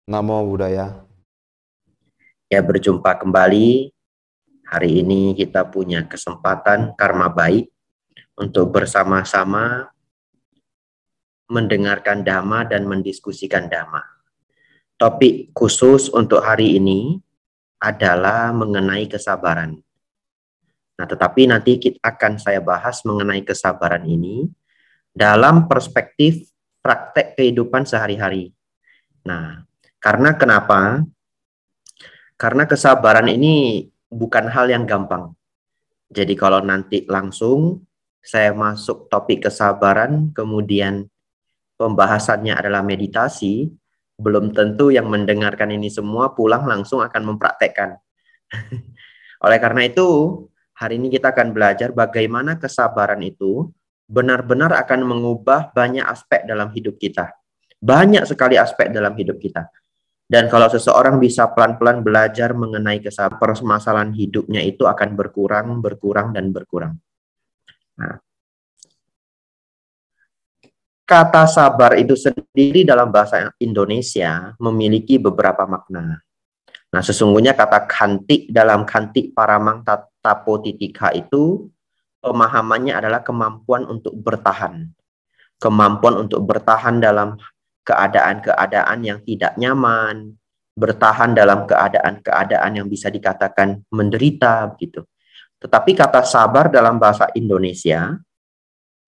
Namo Buddhaya. Ya, berjumpa kembali. Hari ini kita punya kesempatan karma baik untuk bersama-sama mendengarkan Dhamma dan mendiskusikan Dhamma. Topik khusus untuk hari ini adalah mengenai kesabaran. Nah, tetapi nanti saya bahas mengenai kesabaran ini dalam perspektif praktek kehidupan sehari-hari. Nah, karena kenapa? Karena kesabaran ini bukan hal yang gampang. Jadi kalau nanti langsung saya masuk topik kesabaran, kemudian pembahasannya adalah meditasi, belum tentu yang mendengarkan ini semua pulang langsung akan mempraktekkan. Oleh karena itu, hari ini kita akan belajar bagaimana kesabaran itu benar-benar akan mengubah banyak aspek dalam hidup kita. Banyak sekali aspek dalam hidup kita. Dan kalau seseorang bisa pelan-pelan belajar mengenai kesabaran, permasalahan hidupnya itu akan berkurang, berkurang, dan berkurang. Nah, kata sabar itu sendiri dalam bahasa Indonesia memiliki beberapa makna. Nah, sesungguhnya kata khanti dalam khanti paramang tapotitika itu pemahamannya adalah kemampuan untuk bertahan. Kemampuan untuk bertahan dalam keadaan-keadaan yang tidak nyaman, bertahan dalam keadaan-keadaan yang bisa dikatakan menderita begitu. Tetapi kata sabar dalam bahasa Indonesia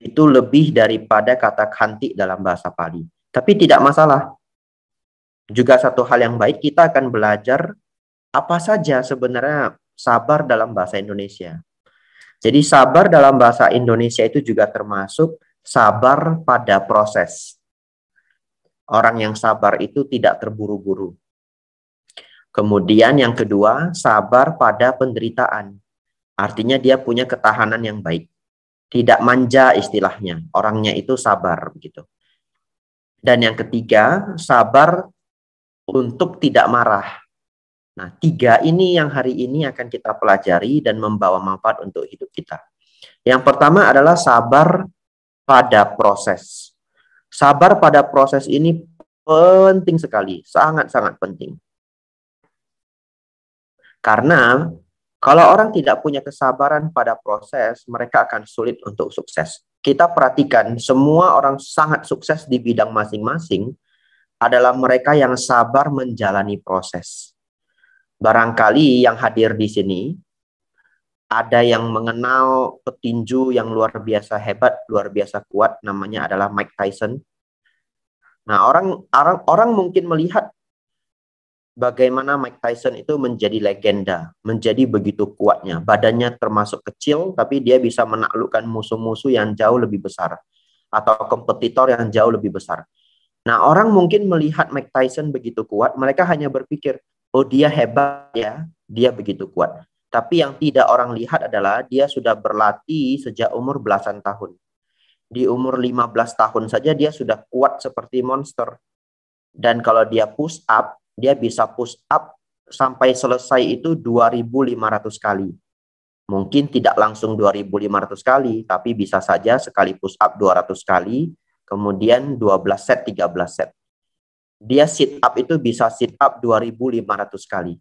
itu lebih daripada kata khanti dalam bahasa Pali. Tapi tidak masalah. Juga satu hal yang baik, kita akan belajar apa saja sebenarnya sabar dalam bahasa Indonesia. Jadi sabar dalam bahasa Indonesia itu juga termasuk sabar pada proses. Orang yang sabar itu tidak terburu-buru. Kemudian yang kedua, sabar pada penderitaan. Artinya dia punya ketahanan yang baik. Tidak manja istilahnya. Orangnya itu sabar begitu. Dan yang ketiga, sabar untuk tidak marah. Nah, tiga ini yang hari ini akan kita pelajari dan membawa manfaat untuk hidup kita. Yang pertama adalah sabar pada proses. Sabar pada proses ini penting sekali, sangat-sangat penting. Karena kalau orang tidak punya kesabaran pada proses, mereka akan sulit untuk sukses. Kita perhatikan, semua orang sangat sukses di bidang masing-masing adalah mereka yang sabar menjalani proses. Barangkali yang hadir di sini ada yang mengenal petinju yang luar biasa hebat, luar biasa kuat, namanya adalah Mike Tyson. Nah, orang mungkin melihat bagaimana Mike Tyson itu menjadi legenda, menjadi begitu kuatnya. Badannya termasuk kecil, tapi dia bisa menaklukkan musuh-musuh yang jauh lebih besar atau kompetitor yang jauh lebih besar. Nah, orang mungkin melihat Mike Tyson begitu kuat, mereka hanya berpikir, oh dia hebat ya, dia begitu kuat. Tapi yang tidak orang lihat adalah dia sudah berlatih sejak umur belasan tahun. Di umur 15 tahun saja dia sudah kuat seperti monster. Dan kalau dia push up, dia bisa push up sampai selesai itu 2.500 kali. Mungkin tidak langsung 2.500 kali, tapi bisa saja sekali push up 200 kali, kemudian 12 set, 13 set. Dia sit up itu bisa sit up 2.500 kali.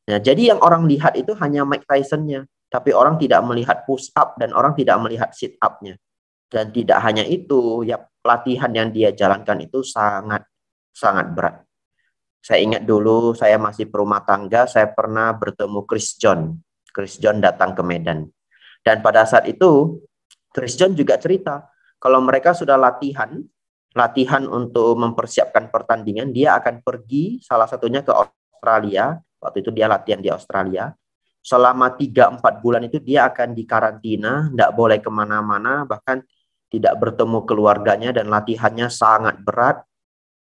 Nah, jadi yang orang lihat itu hanya Mike Tyson-nya, tapi orang tidak melihat push up dan orang tidak melihat sit up-nya. Dan tidak hanya itu, ya latihan yang dia jalankan itu sangat berat. Saya ingat dulu saya masih berumah tangga, saya pernah bertemu Chris John. Chris John datang ke Medan. Dan pada saat itu, Chris John juga cerita, kalau mereka sudah latihan untuk mempersiapkan pertandingan, dia akan pergi salah satunya ke Australia. Waktu itu dia latihan di Australia. Selama 3-4 bulan itu dia akan dikarantina, tidak boleh kemana-mana, bahkan tidak bertemu keluarganya dan latihannya sangat berat.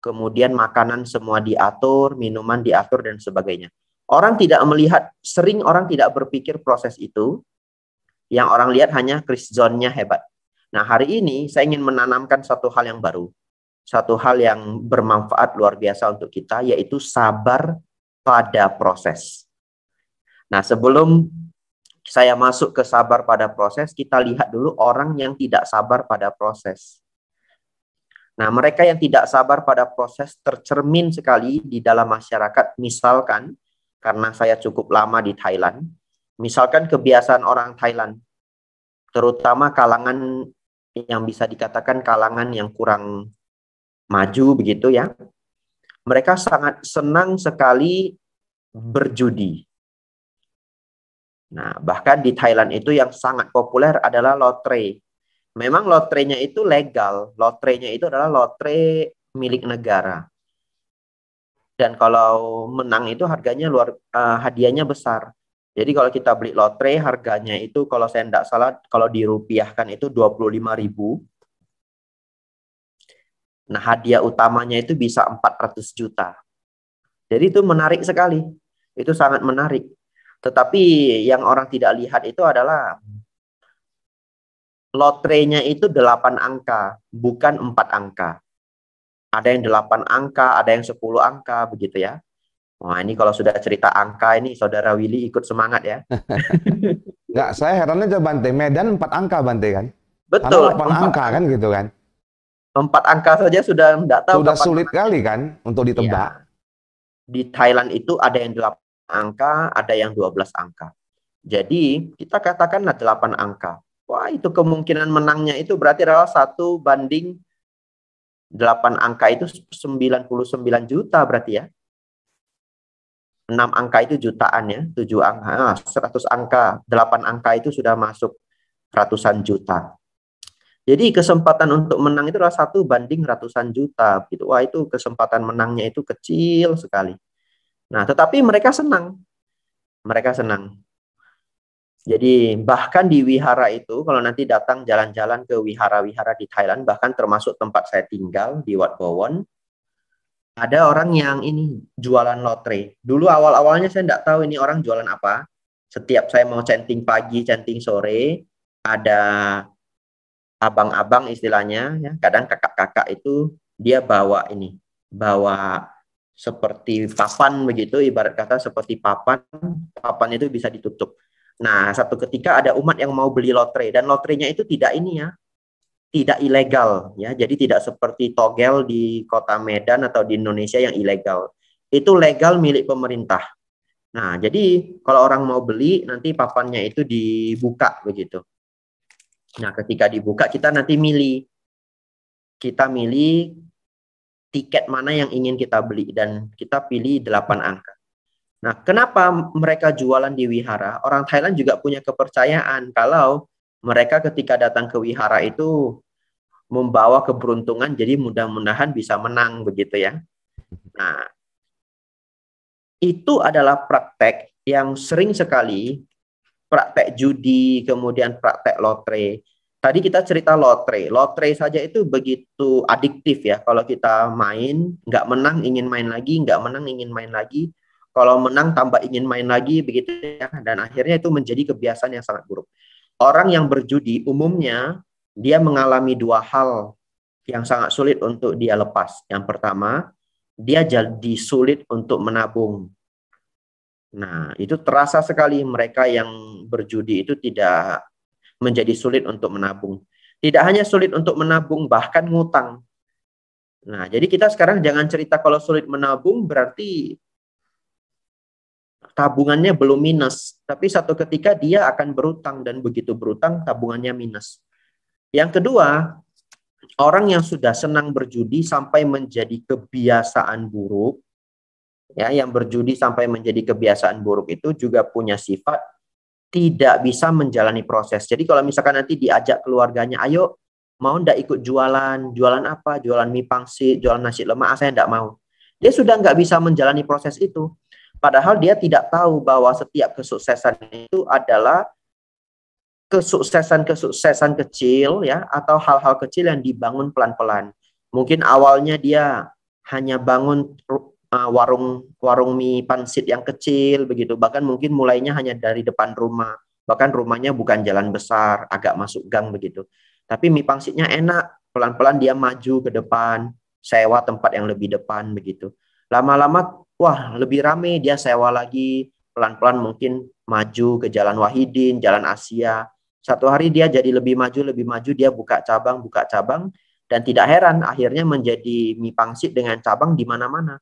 Kemudian makanan semua diatur, minuman diatur, dan sebagainya. Orang tidak melihat, sering orang tidak berpikir proses itu, yang orang lihat hanya Chris John-nya hebat. Nah, hari ini saya ingin menanamkan satu hal yang baru. Satu hal yang bermanfaat luar biasa untuk kita, yaitu sabar pada proses. Nah, sebelum saya masuk ke sabar pada proses, kita lihat dulu orang yang tidak sabar pada proses. Nah, mereka yang tidak sabar pada proses tercermin sekali di dalam masyarakat. Misalkan, karena saya cukup lama di Thailand, misalkan kebiasaan orang Thailand, terutama kalangan yang bisa dikatakan kalangan yang kurang maju begitu ya, mereka sangat senang sekali berjudi. Nah, bahkan di Thailand itu yang sangat populer adalah lotre. Memang lotrenya itu legal, lotrenya itu adalah lotre milik negara. Dan kalau menang itu harganya hadiahnya besar. Jadi kalau kita beli lotre harganya itu kalau saya tidak salah kalau dirupiahkan itu 25.000. Nah, hadiah utamanya itu bisa 400 juta. Jadi itu menarik sekali. Itu sangat menarik. Tetapi yang orang tidak lihat itu adalah lotrenya itu 8 angka, bukan 4 angka. Ada yang 8 angka, ada yang 10 angka, begitu ya. Wah, ini kalau sudah cerita angka ini Saudara Willy ikut semangat ya. Nggak, saya herannya aja Bante, Medan 4 angka Bante kan? Karena Betul, 8 angka kan gitu kan? 4 angka saja sudah tidak tahu Sudah kapan sulit menang. kali kan untuk ditebak. Ya, di Thailand itu ada yang 8 angka, ada yang 12 angka. Jadi kita katakanlah 8 angka. Wah, itu kemungkinan menangnya itu berarti adalah 1 banding 8 angka itu 99 juta berarti ya. 6 angka itu jutaan ya, 7 angka, 100 angka, 8 angka itu sudah masuk ratusan juta. Jadi kesempatan untuk menang itu adalah 1 banding ratusan juta. Gitu. Wah, itu kesempatan menangnya itu kecil sekali. Nah, tetapi mereka senang. Mereka senang. Jadi bahkan di wihara itu, kalau nanti datang jalan-jalan ke wihara-wihara di Thailand, bahkan termasuk tempat saya tinggal di Wat Bowon, ada orang yang ini jualan lotre. Dulu awal-awalnya saya tidak tahu ini orang jualan apa. Setiap saya mau centing pagi, centing sore, ada abang-abang istilahnya, ya. Kadang kakak-kakak itu dia bawa seperti papan begitu, ibarat kata seperti papan itu bisa ditutup. Nah, satu ketika ada umat yang mau beli lotre dan lotrenya itu tidak ini ya, tidak ilegal ya. Jadi tidak seperti togel di Kota Medan atau di Indonesia yang ilegal. Itu legal milik pemerintah. Nah, jadi kalau orang mau beli nanti papannya itu dibuka begitu. Nah, ketika dibuka kita nanti milih. Kita milih tiket mana yang ingin kita beli dan kita pilih 8 angka. Nah, kenapa mereka jualan di wihara? Orang Thailand juga punya kepercayaan kalau mereka ketika datang ke wihara itu membawa keberuntungan, jadi mudah-mudahan bisa menang begitu ya. Nah, itu adalah praktek yang sering sekali, praktek judi, kemudian praktek lotre. Tadi kita cerita lotre. Lotre saja itu begitu adiktif ya. Kalau kita main, nggak menang ingin main lagi, nggak menang ingin main lagi. Kalau menang tambah ingin main lagi begitu ya. Dan akhirnya itu menjadi kebiasaan yang sangat buruk. Orang yang berjudi umumnya dia mengalami 2 hal yang sangat sulit untuk dia lepas. Yang pertama, dia jadi sulit untuk menabung. Nah, itu terasa sekali mereka yang berjudi itu tidak menjadi sulit untuk menabung. Tidak hanya sulit untuk menabung, bahkan ngutang. Nah, jadi kita sekarang jangan cerita kalau sulit menabung berarti tabungannya belum minus. Tapi satu ketika dia akan berutang dan begitu berutang tabungannya minus. Yang kedua, orang yang sudah senang berjudi sampai menjadi kebiasaan buruk, ya, yang berjudi sampai menjadi kebiasaan buruk itu juga punya sifat tidak bisa menjalani proses. Jadi kalau misalkan nanti diajak keluarganya, ayo mau ndak ikut jualan, jualan apa? Jualan mie pangsit, jualan nasi lemak, saya ndak mau. Dia sudah nggak bisa menjalani proses itu. Padahal dia tidak tahu bahwa setiap kesuksesan itu adalah kesuksesan kecil ya, atau hal-hal kecil yang dibangun pelan-pelan. Mungkin awalnya dia hanya bangun warung mie pangsit yang kecil begitu, bahkan mungkin mulainya hanya dari depan rumah, bahkan rumahnya bukan jalan besar, agak masuk gang begitu. Tapi mie pangsitnya enak, pelan-pelan dia maju ke depan, sewa tempat yang lebih depan begitu. Lama-lama wah lebih rame, dia sewa lagi, pelan-pelan mungkin maju ke Jalan Wahidin, Jalan Asia. Satu hari dia jadi lebih maju, dia buka cabang. Dan tidak heran akhirnya menjadi mie pangsit dengan cabang di mana-mana.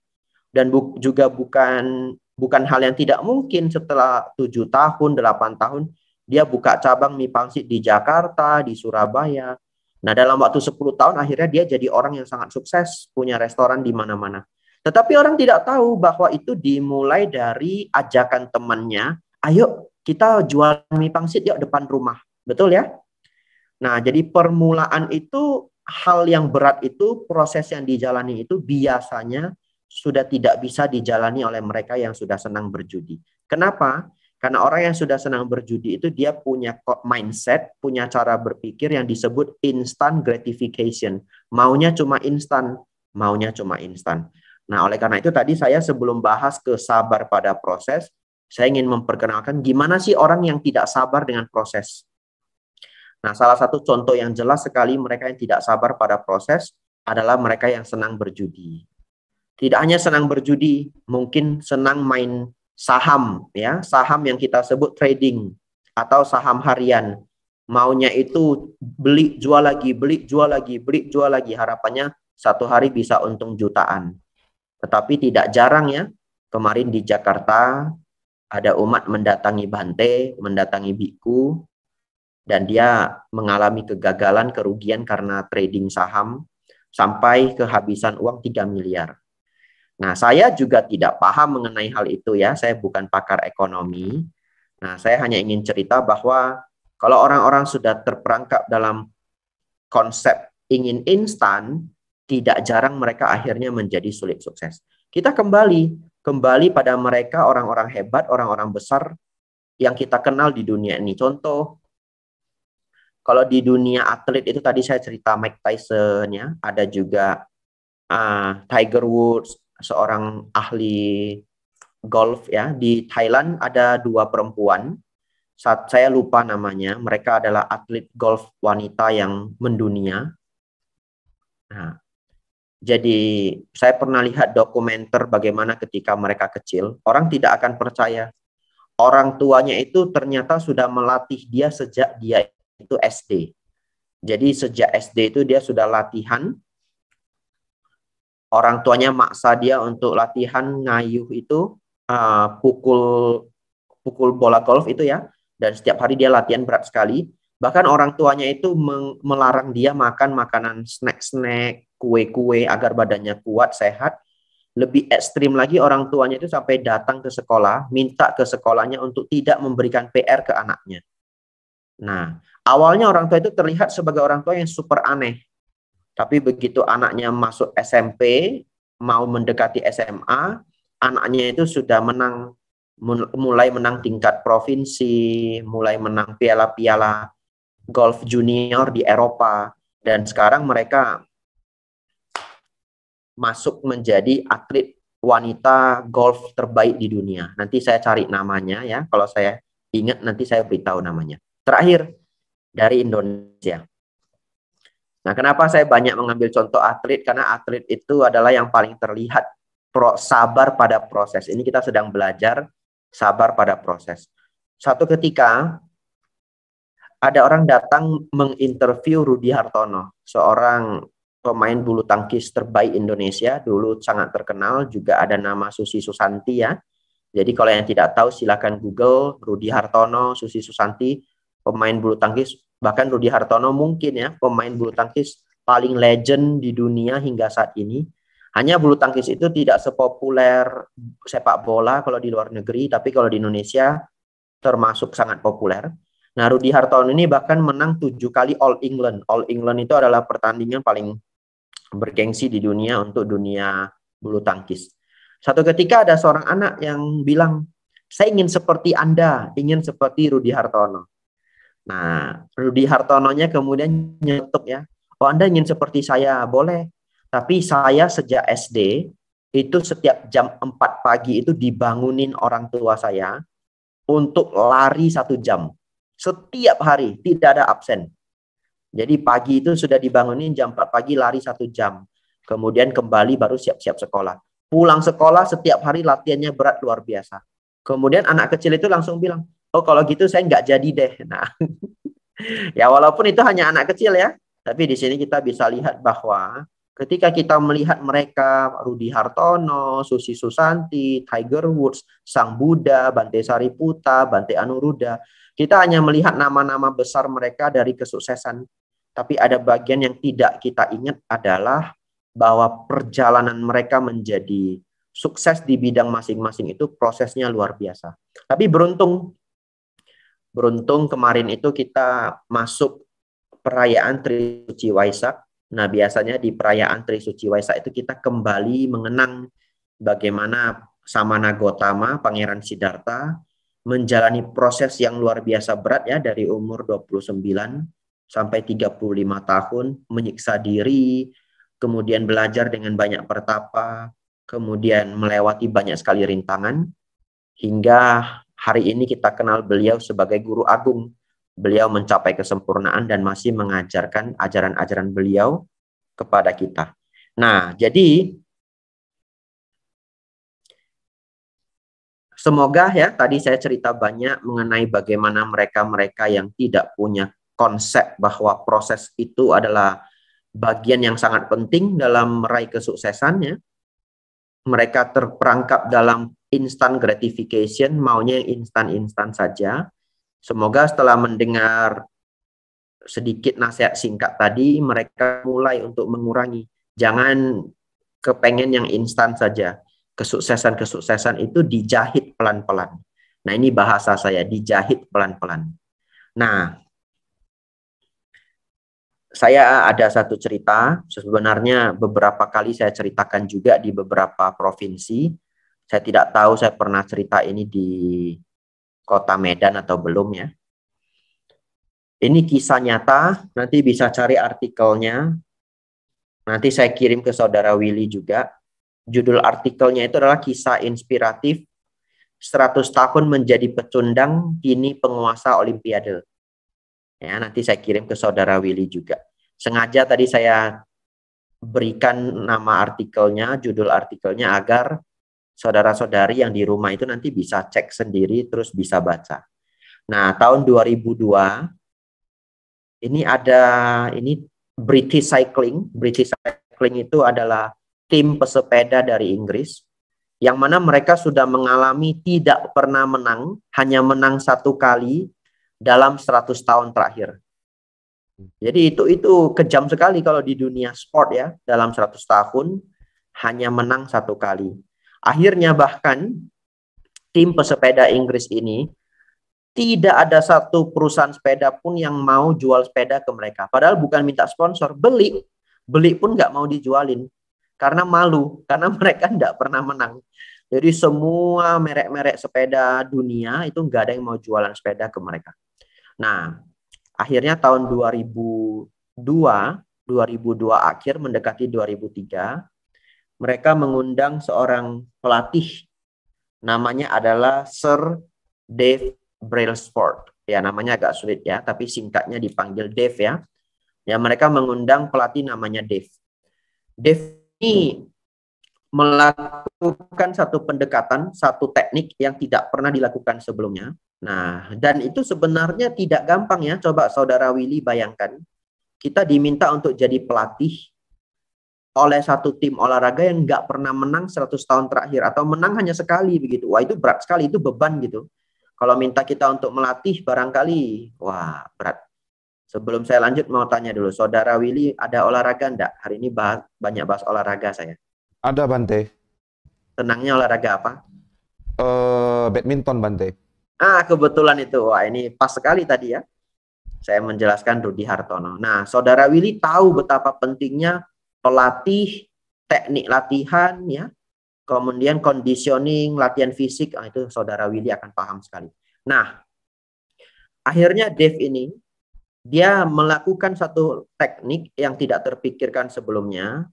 Dan juga bukan hal yang tidak mungkin setelah 7 tahun, 8 tahun, dia buka cabang mie pangsit di Jakarta, di Surabaya. Nah, dalam waktu 10 tahun akhirnya dia jadi orang yang sangat sukses, punya restoran di mana-mana. Tetapi orang tidak tahu bahwa itu dimulai dari ajakan temannya, ayo kita jual mie pangsit yuk depan rumah. Betul ya? Nah, jadi permulaan itu, hal yang berat itu, proses yang dijalani itu biasanya sudah tidak bisa dijalani oleh mereka yang sudah senang berjudi. Kenapa? Karena orang yang sudah senang berjudi itu dia punya mindset, punya cara berpikir yang disebut instant gratification. Maunya cuma instan, maunya cuma instan. Nah, oleh karena itu tadi saya sebelum bahas ke sabar pada proses, saya ingin memperkenalkan gimana sih orang yang tidak sabar dengan proses. Nah, salah satu contoh yang jelas sekali mereka yang tidak sabar pada proses adalah mereka yang senang berjudi. Tidak hanya senang berjudi, mungkin senang main saham, ya, saham yang kita sebut trading atau saham harian. Maunya itu beli jual lagi, beli jual lagi, beli jual lagi. Harapannya satu hari bisa untung jutaan. Tetapi tidak jarang ya, kemarin di Jakarta ada umat mendatangi Bante, mendatangi biku, dan dia mengalami kegagalan, kerugian karena trading saham sampai kehabisan uang 3 miliar. Nah, saya juga tidak paham mengenai hal itu ya, saya bukan pakar ekonomi. Nah, saya hanya ingin cerita bahwa kalau orang-orang sudah terperangkap dalam konsep ingin instan, tidak jarang mereka akhirnya menjadi sulit sukses. Kita kembali pada mereka, orang-orang hebat, orang-orang besar yang kita kenal di dunia ini. Contoh, kalau di dunia atlet itu tadi saya cerita Mike Tyson ya, ada juga Tiger Woods, seorang ahli golf ya. Di Thailand ada 2 perempuan, saya lupa namanya, mereka adalah atlet golf wanita yang mendunia. Nah, jadi saya pernah lihat dokumenter bagaimana ketika mereka kecil, orang tidak akan percaya. Orang tuanya itu ternyata sudah melatih dia sejak dia itu SD. Jadi sejak SD itu dia sudah latihan. Orang tuanya maksa dia untuk latihan ngayuh itu, pukul bola golf itu ya. Dan setiap hari dia latihan berat sekali. Bahkan orang tuanya itu melarang dia makan makanan snack-snack, kue-kue agar badannya kuat, sehat. Lebih ekstrim lagi, orang tuanya itu sampai datang ke sekolah, minta ke sekolahnya untuk tidak memberikan PR ke anaknya. Nah, awalnya orang tua itu terlihat sebagai orang tua yang super aneh. Tapi begitu anaknya masuk SMP, mau mendekati SMA, anaknya itu sudah mulai menang tingkat provinsi, mulai menang piala-piala golf junior di Eropa. Dan sekarang mereka masuk menjadi atlet wanita golf terbaik di dunia. Nanti saya cari namanya ya, kalau saya ingat nanti saya beritahu namanya. Terakhir, dari Indonesia. Nah, kenapa saya banyak mengambil contoh atlet? Karena atlet itu adalah yang paling terlihat sabar pada proses. Ini kita sedang belajar sabar pada proses. Satu ketika, ada orang datang menginterview Rudi Hartono, seorang pemain bulu tangkis terbaik Indonesia, dulu sangat terkenal, juga ada nama Susi Susanti ya. Jadi kalau yang tidak tahu silakan Google Rudi Hartono, Susi Susanti, pemain bulu tangkis. Bahkan Rudi Hartono mungkin ya pemain bulu tangkis paling legend di dunia hingga saat ini. Hanya bulu tangkis itu tidak sepopuler sepak bola kalau di luar negeri, tapi kalau di Indonesia termasuk sangat populer. Nah, Rudi Hartono ini bahkan menang 7 kali All England. All England itu adalah pertandingan paling bergengsi di dunia untuk dunia bulu tangkis. Satu ketika ada seorang anak yang bilang, saya ingin seperti Anda, ingin seperti Rudi Hartono. Nah, Rudi Hartononya kemudian nyetuk ya, oh Anda ingin seperti saya, boleh. Tapi saya sejak SD, itu setiap jam 4 pagi itu dibangunin orang tua saya untuk lari 1 jam. Setiap hari, tidak ada absen. Jadi pagi itu sudah dibangunin jam 4 pagi lari 1 jam. Kemudian kembali baru siap-siap sekolah. Pulang sekolah setiap hari latihannya berat luar biasa. Kemudian anak kecil itu langsung bilang, oh kalau gitu saya nggak jadi deh. Nah, ya walaupun itu hanya anak kecil ya. Tapi di sini kita bisa lihat bahwa ketika kita melihat mereka, Rudi Hartono, Susi Susanti, Tiger Woods, Sang Buddha, Bante Sariputa, Bante Anuruddha, kita hanya melihat nama-nama besar mereka dari kesuksesan. Tapi ada bagian yang tidak kita ingat adalah bahwa perjalanan mereka menjadi sukses di bidang masing-masing itu prosesnya luar biasa. Tapi beruntung kemarin itu kita masuk perayaan Trisuci Waisak. Nah, biasanya di perayaan Trisuci Waisak itu kita kembali mengenang bagaimana Samana Gotama, Pangeran Siddhartha, menjalani proses yang luar biasa berat ya, dari umur 29 sampai 35 tahun, menyiksa diri, kemudian belajar dengan banyak pertapa, kemudian melewati banyak sekali rintangan, hingga hari ini kita kenal beliau sebagai guru agung. Beliau mencapai kesempurnaan dan masih mengajarkan ajaran-ajaran beliau kepada kita. Nah, jadi semoga ya tadi saya cerita banyak mengenai bagaimana mereka-mereka yang tidak punya konsep bahwa proses itu adalah bagian yang sangat penting dalam meraih kesuksesannya. Mereka terperangkap dalam instant gratification, maunya yang instan-instan saja. Semoga setelah mendengar sedikit nasihat singkat tadi, mereka mulai untuk mengurangi. Jangan kepengen yang instan saja. Kesuksesan-kesuksesan itu dijahit pelan-pelan. Nah, ini bahasa saya, dijahit pelan-pelan. Nah, saya ada satu cerita, sebenarnya beberapa kali saya ceritakan juga di beberapa provinsi. Saya tidak tahu saya pernah cerita ini di Kota Medan atau belum ya. Ini kisah nyata, nanti bisa cari artikelnya. Nanti saya kirim ke Saudara Willy juga. Judul artikelnya itu adalah kisah inspiratif 100 tahun menjadi pecundang, kini penguasa Olimpiade. Ya, nanti saya kirim ke Saudara Willy juga. Sengaja tadi saya berikan nama artikelnya, judul artikelnya agar saudara-saudari yang di rumah itu nanti bisa cek sendiri terus bisa baca. Nah, tahun 2002 ini British Cycling. British Cycling itu adalah tim pesepeda dari Inggris yang mana mereka sudah mengalami tidak pernah menang, hanya menang 1 kali dalam 100 tahun terakhir. Jadi itu kejam sekali kalau di dunia sport ya, dalam 100 tahun hanya menang 1 kali. Akhirnya bahkan tim pesepeda Inggris ini tidak ada satu perusahaan sepeda pun yang mau jual sepeda ke mereka. Padahal bukan minta sponsor, beli pun nggak mau dijualin karena malu, karena mereka nggak pernah menang. Jadi semua merek-merek sepeda dunia itu nggak ada yang mau jualan sepeda ke mereka. Nah, akhirnya tahun 2002 akhir mendekati 2003, mereka mengundang seorang pelatih, namanya adalah Sir Dave Brailsford. Ya, namanya agak sulit ya, tapi singkatnya dipanggil Dave ya. Ya, mereka mengundang pelatih namanya Dave. Dave ini melakukan satu pendekatan, satu teknik yang tidak pernah dilakukan sebelumnya. Nah, dan itu sebenarnya tidak gampang ya. Coba Saudara Willy bayangkan, kita diminta untuk jadi pelatih oleh satu tim olahraga yang nggak pernah menang 100 tahun terakhir, atau menang hanya sekali begitu. Wah, itu berat sekali, itu beban gitu. Kalau minta kita untuk melatih barangkali, wah berat. Sebelum saya lanjut mau tanya dulu, Saudara Willy ada olahraga enggak? Hari ini banyak bahas olahraga saya. Ada Bante. Senangnya olahraga apa? Badminton Bante. Kebetulan itu. Wah, ini pas sekali tadi ya. Saya menjelaskan Rudi Hartono. Nah, Saudara Willy tahu betapa pentingnya pelatih, teknik latihan ya. Kemudian conditioning, latihan fisik, itu Saudara Willy akan paham sekali. Nah, akhirnya Dave ini dia melakukan satu teknik yang tidak terpikirkan sebelumnya.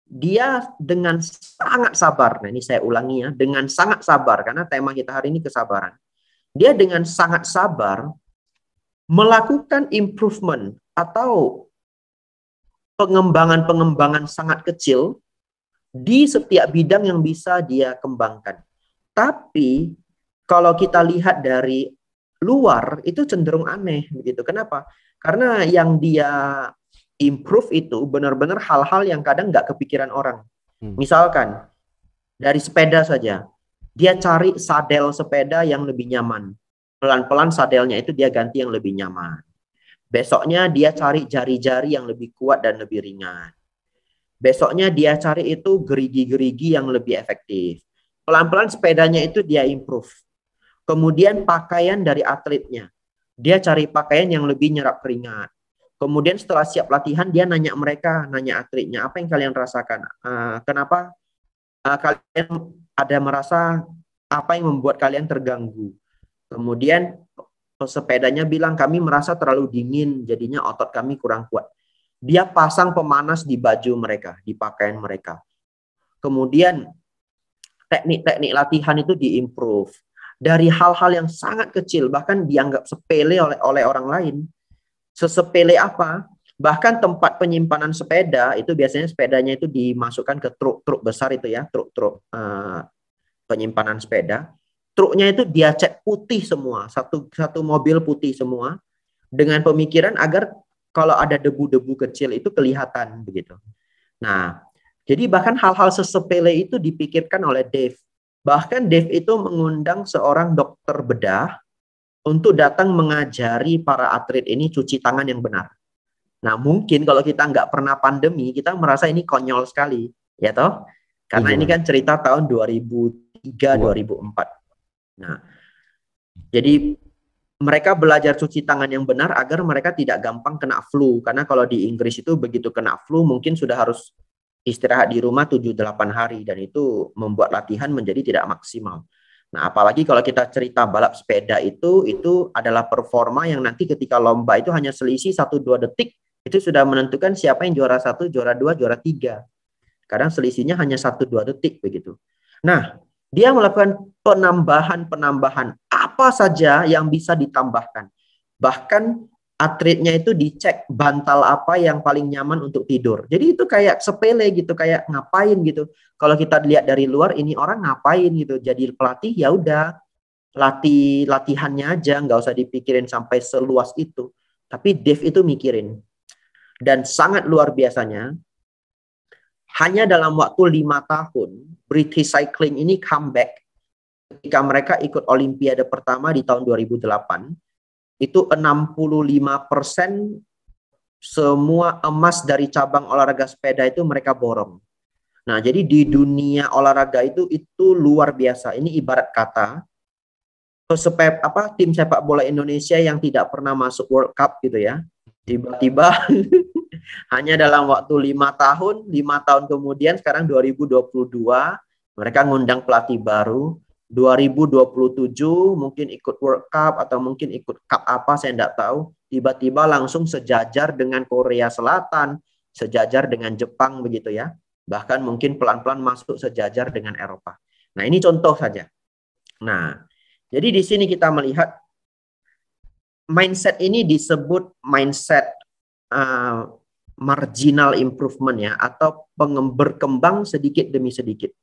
Dia dengan sangat sabar, nah ini saya ulangi ya, dengan sangat sabar, karena tema kita hari ini kesabaran. Dia dengan sangat sabar melakukan improvement atau pengembangan-pengembangan sangat kecil di setiap bidang yang bisa dia kembangkan. Tapi kalau kita lihat dari luar itu cenderung aneh begitu. Kenapa? Karena yang dia improve itu benar-benar hal-hal yang kadang nggak kepikiran orang. Hmm. Misalkan dari sepeda saja, dia cari sadel sepeda yang lebih nyaman. Pelan-pelan sadelnya itu dia ganti yang lebih nyaman. Besoknya dia cari jari-jari yang lebih kuat dan lebih ringan. Besoknya dia cari itu gerigi-gerigi yang lebih efektif. Pelan-pelan sepedanya itu dia improve. Kemudian pakaian dari atletnya. Dia cari pakaian yang lebih nyerap keringat. Kemudian setelah siap latihan, dia nanya mereka, nanya atletnya, apa yang kalian rasakan? Kenapa kalian ada merasa apa yang membuat kalian terganggu? Kemudian pesepedanya bilang, kami merasa terlalu dingin, jadinya otot kami kurang kuat. Dia pasang pemanas di baju mereka, di pakaian mereka. Kemudian teknik-teknik latihan itu diimprove. Dari hal-hal yang sangat kecil, bahkan dianggap sepele oleh orang lain. Sesepele apa? Bahkan tempat penyimpanan sepeda, itu biasanya sepedanya itu dimasukkan ke truk-truk besar itu ya, truk-truk penyimpanan sepeda. Truknya itu dia cat putih semua, satu mobil putih semua, dengan pemikiran agar kalau ada debu-debu kecil itu kelihatan begitu. Nah, jadi bahkan hal-hal sesepele itu dipikirkan oleh Dave. Bahkan Dave itu mengundang seorang dokter bedah untuk datang mengajari para atlet ini cuci tangan yang benar. Nah, mungkin kalau kita nggak pernah pandemi, kita merasa ini konyol sekali, ya toh? Karena ini kan cerita tahun 2003, 2004. Nah, jadi mereka belajar cuci tangan yang benar agar mereka tidak gampang kena flu. Karena kalau di Inggris itu begitu kena flu mungkin sudah harus istirahat di rumah 7-8 hari. Dan itu membuat latihan menjadi tidak maksimal. Nah, apalagi kalau kita cerita balap sepeda itu adalah performa yang nanti ketika lomba itu hanya selisih 1-2 detik. Itu sudah menentukan siapa yang juara 1, juara 2, juara 3. Kadang selisihnya hanya 1-2 detik begitu. Nah, dia melakukan penambahan apa saja yang bisa ditambahkan. Bahkan atletnya itu dicek bantal apa yang paling nyaman untuk tidur. Jadi itu kayak sepele gitu, kayak ngapain gitu. Kalau kita lihat dari luar, ini orang ngapain gitu. Jadi pelatih ya udah latihannya aja, nggak usah dipikirin sampai seluas itu. Tapi Dave itu mikirin. Dan sangat luar biasanya, hanya dalam waktu 5 tahun, British Cycling ini comeback. Ketika mereka ikut Olimpiade pertama di tahun 2008, itu 65% semua emas dari cabang olahraga sepeda itu mereka borong. Nah, jadi di dunia olahraga itu luar biasa. Ini ibarat kata tim sepak bola Indonesia yang tidak pernah masuk World Cup gitu ya. Tiba-tiba hanya dalam waktu 5 tahun kemudian, sekarang 2022, mereka ngundang pelatih baru. 2027 mungkin ikut World Cup atau mungkin ikut Cup apa, saya tidak tahu. Tiba-tiba langsung sejajar dengan Korea Selatan, sejajar dengan Jepang begitu ya. Bahkan mungkin pelan-pelan masuk sejajar dengan Eropa. Nah, ini contoh saja. Nah, jadi di sini kita melihat mindset ini disebut mindset marginal improvement ya, atau berkembang sedikit demi sedikit.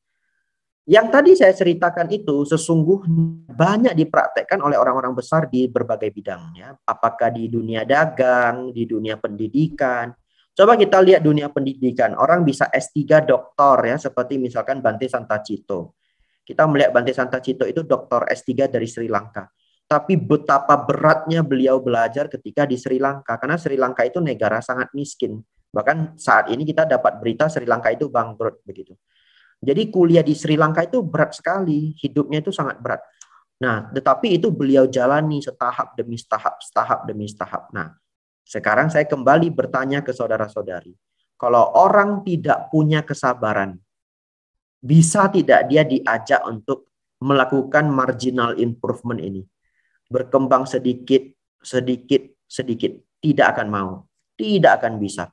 Yang tadi saya ceritakan itu sesungguhnya banyak dipraktekkan oleh orang-orang besar di berbagai bidang ya. Apakah di dunia dagang, di dunia pendidikan. Coba kita lihat dunia pendidikan. Orang bisa S3 doktor ya, seperti misalkan Bante Santacito. Kita melihat Bante Santacito itu doktor S3 dari Sri Lanka. Tapi betapa beratnya beliau belajar ketika di Sri Lanka. Karena Sri Lanka itu negara sangat miskin. Bahkan saat ini kita dapat berita Sri Lanka itu bangkrut begitu. Jadi kuliah di Sri Lanka itu berat sekali. Hidupnya itu sangat berat. Nah, tetapi itu beliau jalani setahap demi setahap. Nah, sekarang saya kembali bertanya ke saudara-saudari. Kalau orang tidak punya kesabaran, bisa tidak dia diajak untuk melakukan marginal improvement ini? Berkembang sedikit. Tidak akan mau. Tidak akan bisa.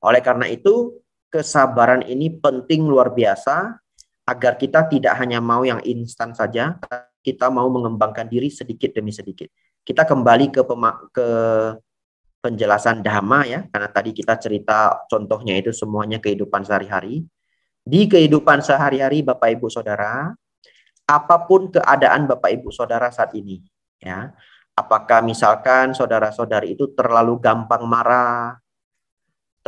Oleh karena itu, kesabaran ini penting luar biasa agar kita tidak hanya mau yang instan saja, kita mau mengembangkan diri sedikit demi sedikit. Kita kembali ke penjelasan Dhamma ya, karena tadi kita cerita contohnya itu semuanya kehidupan sehari-hari. Di kehidupan sehari-hari Bapak Ibu Saudara, apapun keadaan Bapak Ibu Saudara saat ini ya, apakah misalkan saudara-saudari itu terlalu gampang marah,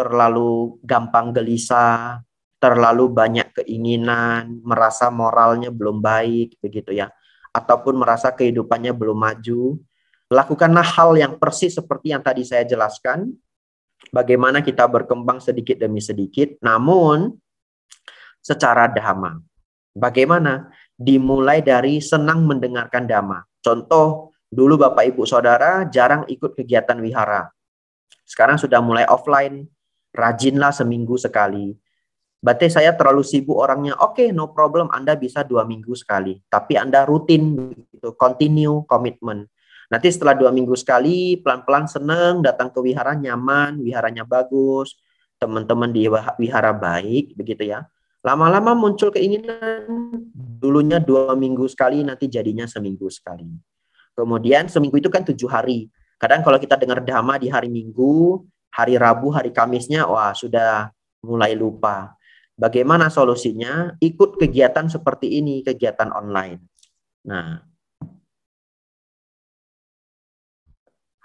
terlalu gampang gelisah, terlalu banyak keinginan, merasa moralnya belum baik, begitu ya, ataupun merasa kehidupannya belum maju, lakukanlah hal yang persis seperti yang tadi saya jelaskan, bagaimana kita berkembang sedikit demi sedikit, namun secara dhamma. Bagaimana? Dimulai dari senang mendengarkan dhamma. Contoh, dulu Bapak Ibu Saudara jarang ikut kegiatan wihara. Sekarang sudah mulai offline, rajinlah seminggu sekali. Berarti saya terlalu sibuk orangnya, oke, no problem, Anda bisa 2 minggu sekali. Tapi Anda rutin, gitu, continue, komitmen. Nanti setelah 2 minggu sekali, pelan-pelan senang, datang ke wihara nyaman, wiharanya bagus, teman-teman di wihara baik, begitu ya. Lama-lama muncul keinginan, dulunya 2 minggu sekali, nanti jadinya seminggu sekali. Kemudian seminggu itu kan 7 hari. Kadang kalau kita dengar dhamma di hari Minggu, hari Rabu, hari Kamisnya, wah sudah mulai lupa. Bagaimana solusinya? Ikut kegiatan seperti ini, kegiatan online. Nah,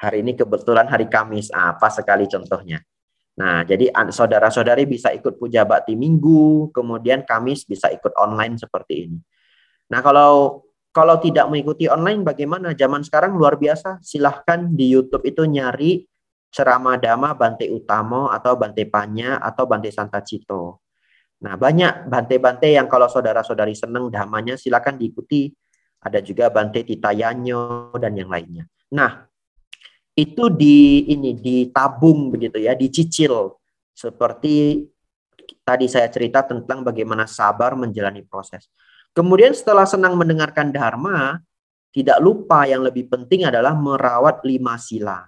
hari ini kebetulan hari Kamis, apa sekali contohnya. Nah, jadi saudara-saudari bisa ikut puja bakti Minggu, kemudian Kamis bisa ikut online seperti ini. Nah, kalau tidak mengikuti online bagaimana? Zaman sekarang luar biasa. Silahkan di YouTube itu nyari ceramah dhamma Bante Utamo atau Bante Panya atau Bante Santacito. Nah, banyak Bante-Bante yang kalau saudara-saudari senang dhammanya silakan diikuti. Ada juga Bante Titayanyo dan yang lainnya. Nah, itu ditabung begitu ya, dicicil. Seperti tadi saya cerita tentang bagaimana sabar menjalani proses. Kemudian setelah senang mendengarkan dharma, tidak lupa yang lebih penting adalah merawat 5 sila.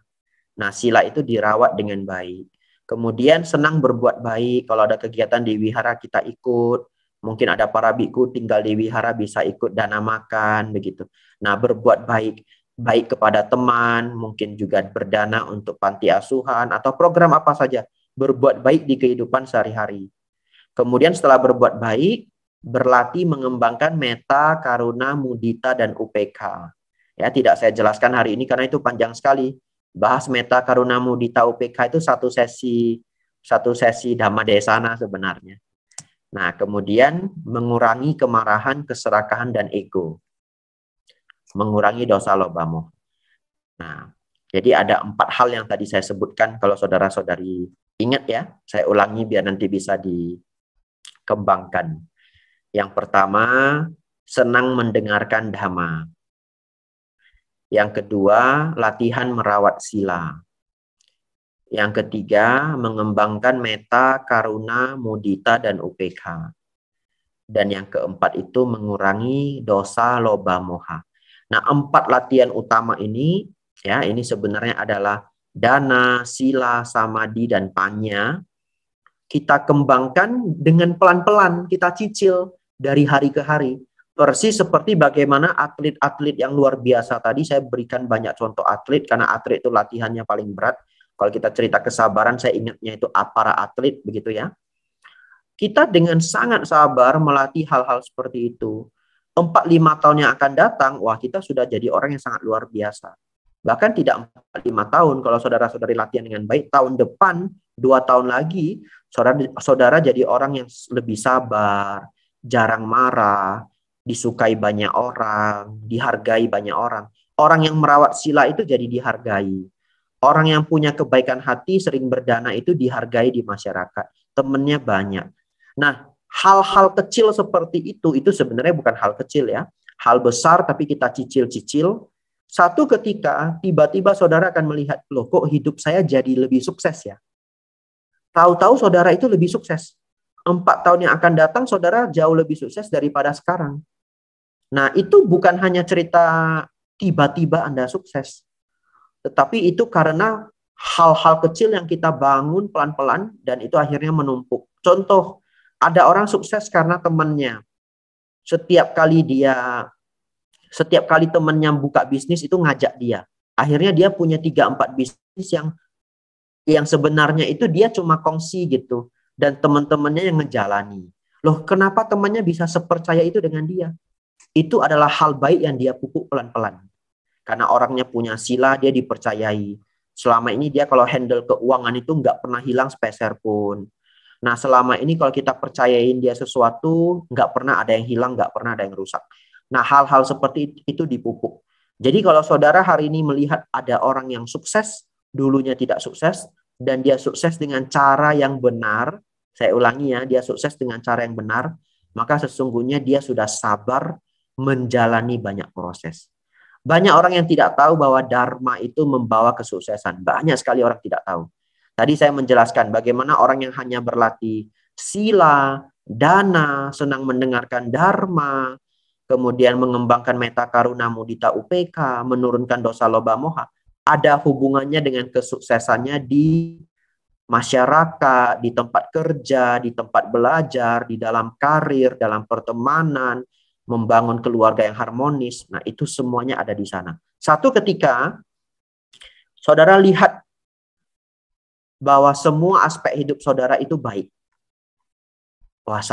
Nah, sila itu dirawat dengan baik. Kemudian senang berbuat baik. Kalau ada kegiatan di wihara kita ikut. Mungkin ada para biku tinggal di wihara bisa ikut dana makan begitu. Nah, berbuat baik. Baik kepada teman, mungkin juga berdana untuk panti asuhan atau program apa saja. Berbuat baik di kehidupan sehari-hari. Kemudian setelah berbuat baik, berlatih mengembangkan metta, karuna, mudita, dan UPK. Ya, tidak saya jelaskan hari ini karena itu panjang sekali. Bahas metta, karuna, mudita, UPK itu satu sesi Dhamma Desana sebenarnya. Nah, kemudian mengurangi kemarahan, keserakahan, dan ego. Mengurangi dosa loba moh. Nah, jadi ada 4 hal yang tadi saya sebutkan. Kalau saudara-saudari ingat ya, saya ulangi biar nanti bisa dikembangkan. Yang pertama, senang mendengarkan dhamma. Yang kedua, latihan merawat sila. Yang ketiga, mengembangkan metta, karuna, mudita, dan UPK. Dan yang keempat itu mengurangi dosa loba moha. Nah, 4 latihan utama ini, ya, ini sebenarnya adalah dana, sila, samadhi, dan panya. Kita kembangkan dengan pelan-pelan, kita cicil dari hari ke hari. Persis seperti bagaimana atlet-atlet yang luar biasa tadi, saya berikan banyak contoh atlet, karena atlet itu latihannya paling berat. Kalau kita cerita kesabaran, saya ingatnya itu para atlet, begitu ya. Kita dengan sangat sabar melatih hal-hal seperti itu. 4-5 tahun yang akan datang, wah kita sudah jadi orang yang sangat luar biasa. Bahkan tidak 4-5 tahun, kalau saudara-saudari latihan dengan baik, tahun depan, 2 tahun lagi, saudara jadi orang yang lebih sabar, jarang marah, disukai banyak orang, dihargai banyak orang. Orang yang merawat sila itu jadi dihargai. Orang yang punya kebaikan hati, sering berdana itu dihargai di masyarakat. Temennya banyak. Nah, hal-hal kecil seperti itu sebenarnya bukan hal kecil ya. Hal besar tapi kita cicil-cicil. Satu ketika tiba-tiba saudara akan melihat, loh kok hidup saya jadi lebih sukses ya. Tahu-tahu saudara itu lebih sukses. 4 tahun yang akan datang saudara jauh lebih sukses daripada sekarang. Nah, itu bukan hanya cerita tiba-tiba Anda sukses. Tetapi itu karena hal-hal kecil yang kita bangun pelan-pelan dan itu akhirnya menumpuk. Contoh, ada orang sukses karena temannya. Setiap kali temannya buka bisnis itu ngajak dia. Akhirnya dia punya 3-4 bisnis yang sebenarnya itu dia cuma kongsi gitu. Dan teman-temannya yang ngejalani. Loh, kenapa temannya bisa sepercaya itu dengan dia? Itu adalah hal baik yang dia pupuk pelan-pelan. Karena orangnya punya sila, dia dipercayai. Selama ini dia kalau handle keuangan itu nggak pernah hilang sepeser pun. Nah, selama ini kalau kita percayain dia sesuatu, nggak pernah ada yang hilang, nggak pernah ada yang rusak. Nah, hal-hal seperti itu dipupuk. Jadi kalau saudara hari ini melihat ada orang yang sukses, dulunya tidak sukses, dan dia sukses dengan cara yang benar, saya ulangi ya, dia sukses dengan cara yang benar, maka sesungguhnya dia sudah sabar menjalani banyak proses. Banyak orang yang tidak tahu bahwa Dharma itu membawa kesuksesan. Banyak sekali orang tidak tahu. Tadi saya menjelaskan bagaimana orang yang hanya berlatih sila, dana, senang mendengarkan Dharma, kemudian mengembangkan metta karuna mudita UPK, menurunkan dosa loba moha, ada hubungannya dengan kesuksesannya di masyarakat, di tempat kerja, di tempat belajar, di dalam karir, dalam pertemanan, membangun keluarga yang harmonis. Nah, itu semuanya ada di sana. Satu ketika saudara lihat bahwa semua aspek hidup saudara itu baik. Wah,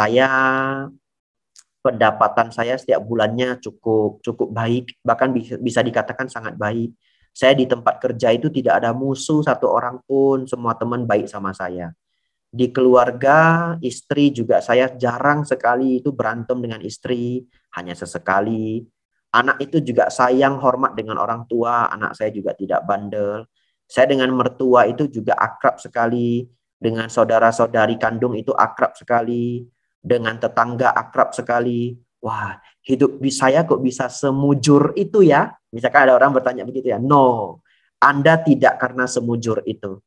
pendapatan saya setiap bulannya cukup baik, bahkan bisa dikatakan sangat baik. Saya di tempat kerja itu tidak ada musuh satu orang pun, semua teman baik sama saya. Di keluarga, istri juga saya jarang sekali itu berantem dengan istri, hanya sesekali. Anak itu juga sayang, hormat dengan orang tua, anak saya juga tidak bandel. Saya dengan mertua itu juga akrab sekali, dengan saudara-saudari kandung itu akrab sekali, dengan tetangga akrab sekali. Wah, hidup saya kok bisa semujur itu ya? Misalkan ada orang bertanya begitu ya. No, Anda tidak karena semujur itu.